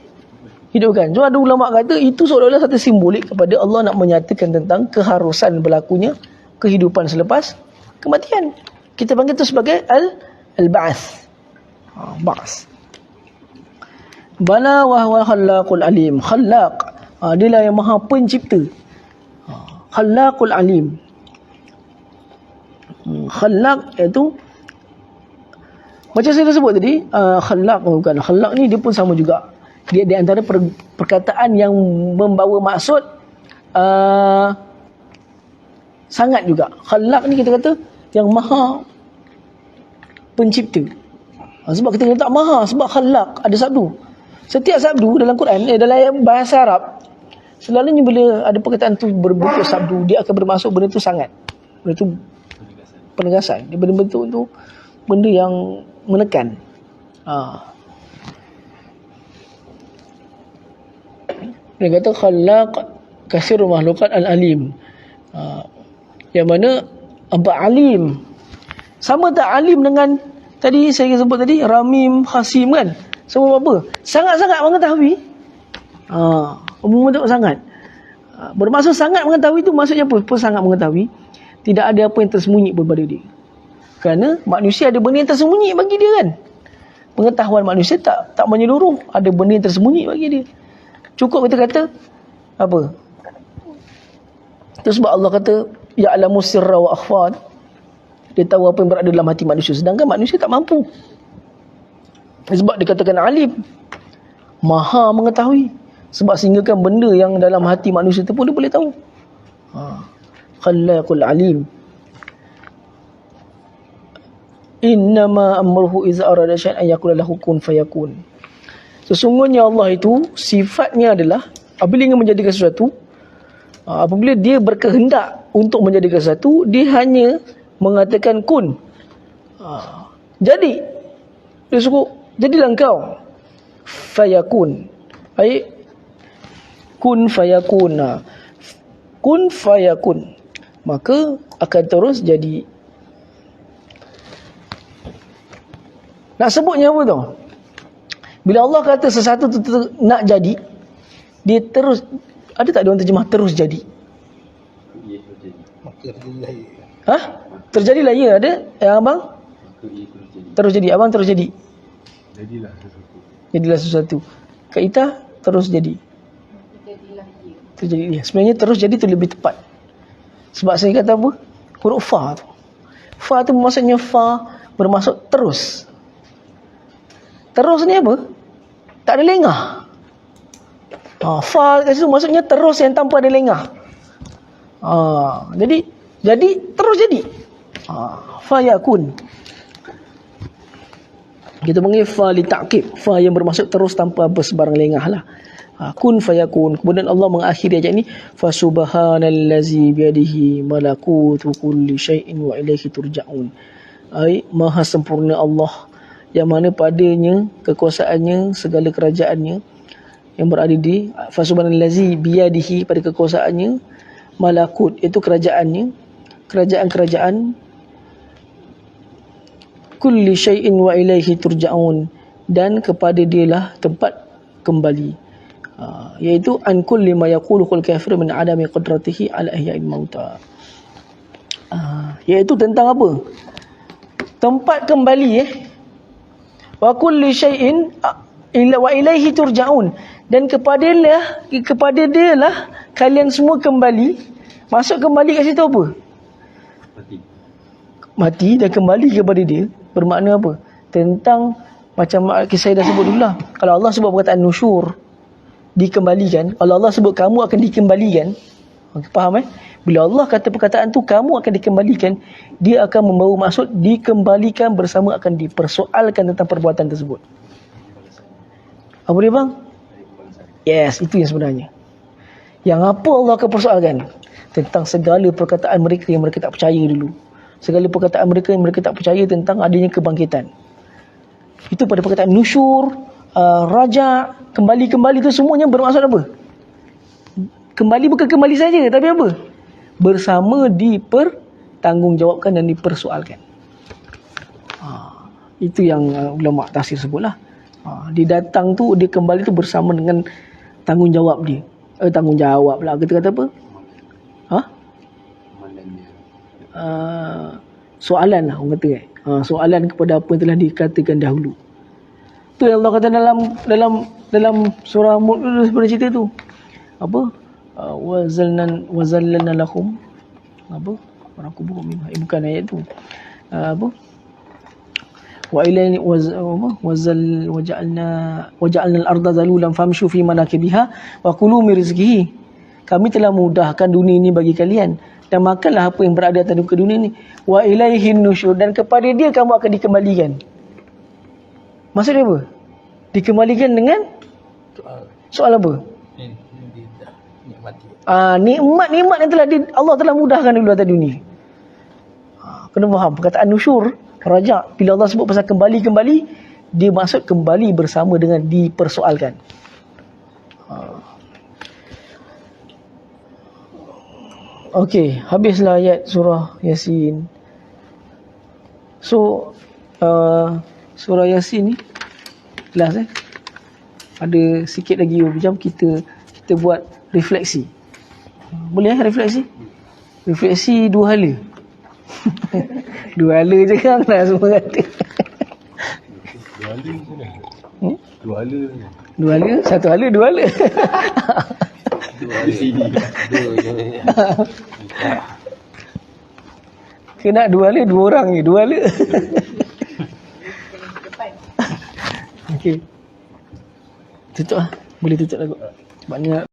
hidupkan. So ada ulama kata itu seolah-olah satu simbolik kepada Allah nak menyatakan tentang keharusan berlakunya kehidupan selepas kematian. Kita panggil itu sebagai al-ba'ats. Ba'ats. Bala wa huwal khallaqul alim. Khallaq, dialah yang maha pencipta. Khallaqul alim. Khallaq itu macam saya dah sebut tadi, khallaq bukan. Khallaq ni dia pun sama juga. Dia di antara perkataan yang membawa maksud sangat juga. Khallaq ni kita kata yang maha pencipta. Sebab kita kata maha, sebab khallaq ada sabdu. Setiap sabdu dalam Quran, dalam bahasa Arab, selalunya bila ada perkataan tu berbentuk sabdu, dia akan bermaksud benda tu sangat. Benda tu penegasan. Dia berbentuk tu benda yang menekan. Dia kata khallaq kasirul makhluqat al-alim. Yang mana apa alim? Sama tak alim dengan tadi saya sebut tadi Ramim, Hasim kan? Semua apa? Sangat-sangat mengetahui. Umum tu sangat. Bermaksud sangat mengetahui itu maksudnya apa? Sangat mengetahui. Tidak ada apa yang tersembunyi pada dia. Kerana manusia ada benda yang tersembunyi bagi dia kan. Pengetahuan manusia tak menyeluruh. Ada benda yang tersembunyi bagi dia. Cukup kita kata apa? Terus sebab Allah kata ya'lamu sirra wa akhfa. Dia tahu apa yang berada dalam hati manusia. Sedangkan manusia tak mampu. Sebab dikatakan alim, maha mengetahui. Sebab sehinggakan benda yang dalam hati manusia itu pun dia boleh tahu. Khallaqul alim. Innama amruhu iza arada syai'an yaqulu lahu kun fayakun. Sesungguhnya Allah itu sifatnya adalah apabila ingin menjadikan sesuatu, apabila dia berkehendak untuk menjadikan sesuatu, dia hanya mengatakan kun. Jadi dia suruh jadilah engkau. Fayakun. Baik. Kun fayakun. Kun fayakun. Maka akan terus jadi. Nak sebutnya apa tu? Bila Allah kata sesuatu tu nak jadi, dia terus, ada tak dia orang terjemah terus jadi? Terjadilah ya, ada yang abang? Terus jadi. Abang terus jadi. Jadilah sesuatu. Kak Ita terus jadi. Terjadi dia. Sebenarnya terus jadi tu lebih tepat. Sebab saya kata apa? Huruf fa tu. Fa tu maksudnya bermaksud terus. Terus ni apa? Tak ada lengah. Fa kat situ maksudnya terus yang tanpa ada lengah. Jadi terus jadi. Fa yakun. Kita panggil fa li ta'qib. Fa yang bermaksud terus tanpa sebarang lengah lah. Kun fayakun. Kemudian Allah mengakhiri ayat ini, fa subhanallazi biyadihi malakutu kulli syai'in wa ilaihi turja'un. Maha sempurna Allah yang mana padanya kekuasaannya, segala kerajaannya yang berada di fa subhanallazi biyadihi, pada kekuasaannya, malakut itu kerajaannya, kerajaan-kerajaan, kulli syai'in wa ilaihi turja'un, dan kepada dialah tempat kembali. Iaitu an kulli ma yaquluhu al-kafir min adami qudratihi ala ihya'il mauta. Iaitu tentang apa? Tempat kembali wa kulli syai'in wa ilaihi turja'un, dan kepada dia lah kalian semua kembali. Masuk kembali kat situ apa? Mati dan kembali kepada dia. Bermakna apa? Tentang macam kisah saya dah sebut dulu lah. Kalau Allah sebut perkataan nusyur, dikembalikan. Kalau Allah sebut kamu akan dikembalikan, faham Bila Allah kata perkataan tu kamu akan dikembalikan, dia akan membawa maksud dikembalikan bersama akan dipersoalkan tentang perbuatan tersebut. Apa dia bang? Yes, itu yang sebenarnya. Yang apa Allah akan persoalkan? Tentang segala perkataan mereka yang mereka tak percaya dulu. Segala perkataan mereka yang mereka tak percaya tentang adanya kebangkitan. Itu pada perkataan nusyur, raja, kembali-kembali itu semuanya bermaksud apa? Kembali bukan kembali saja, tapi apa? Bersama dipertanggungjawabkan dan dipersoalkan. Itu yang ulama tafsir sebutlah. Dia datang tu, dia kembali tu bersama dengan tanggungjawab dia. Tanggungjawab lah. Kita kata apa? Soalan lah orang kata soalan kepada apa yang telah dikatakan dahulu. Tu yang Allah kata dalam surah Mulk seperti cerita tu. Apa? Wazallalna lahum. Apa? Orang kubur minha. Bukan ayat tu. Apa? Wa ilayni waja'alna al-ardha zalulan famshu fi manakibiha wa kulu min rizqihi. Kami telah mudahkan dunia ini bagi kalian dan makanlah apa yang berada atas muka dunia ini. Wa ilaihin nusyur, dan kepada dia kamu akan dikembalikan. Maksudnya apa? Dikembalikan dengan soal apa? Nikmat yang Allah telah mudahkan dulu atas dunia. Kena faham perkataan nusyur, raja, bila Allah sebut pasal kembali, dia maksud kembali bersama dengan dipersoalkan. Okey, habislah ayat surah Yasin. So surah Yasin ni kelas ada sikit lagi jam kita buat refleksi. Boleh refleksi? Refleksi dua hala. Dua hala je kan lah semua kata. Dua hala macam mana? Hmm? Dua hala ni. Dua hala, satu hala, dua hala. Dua hala. Dua je. Kena dua hala, dua orang ni, dua hala. Okey. Tutup lah. Boleh tutup lah kot. Sebabnya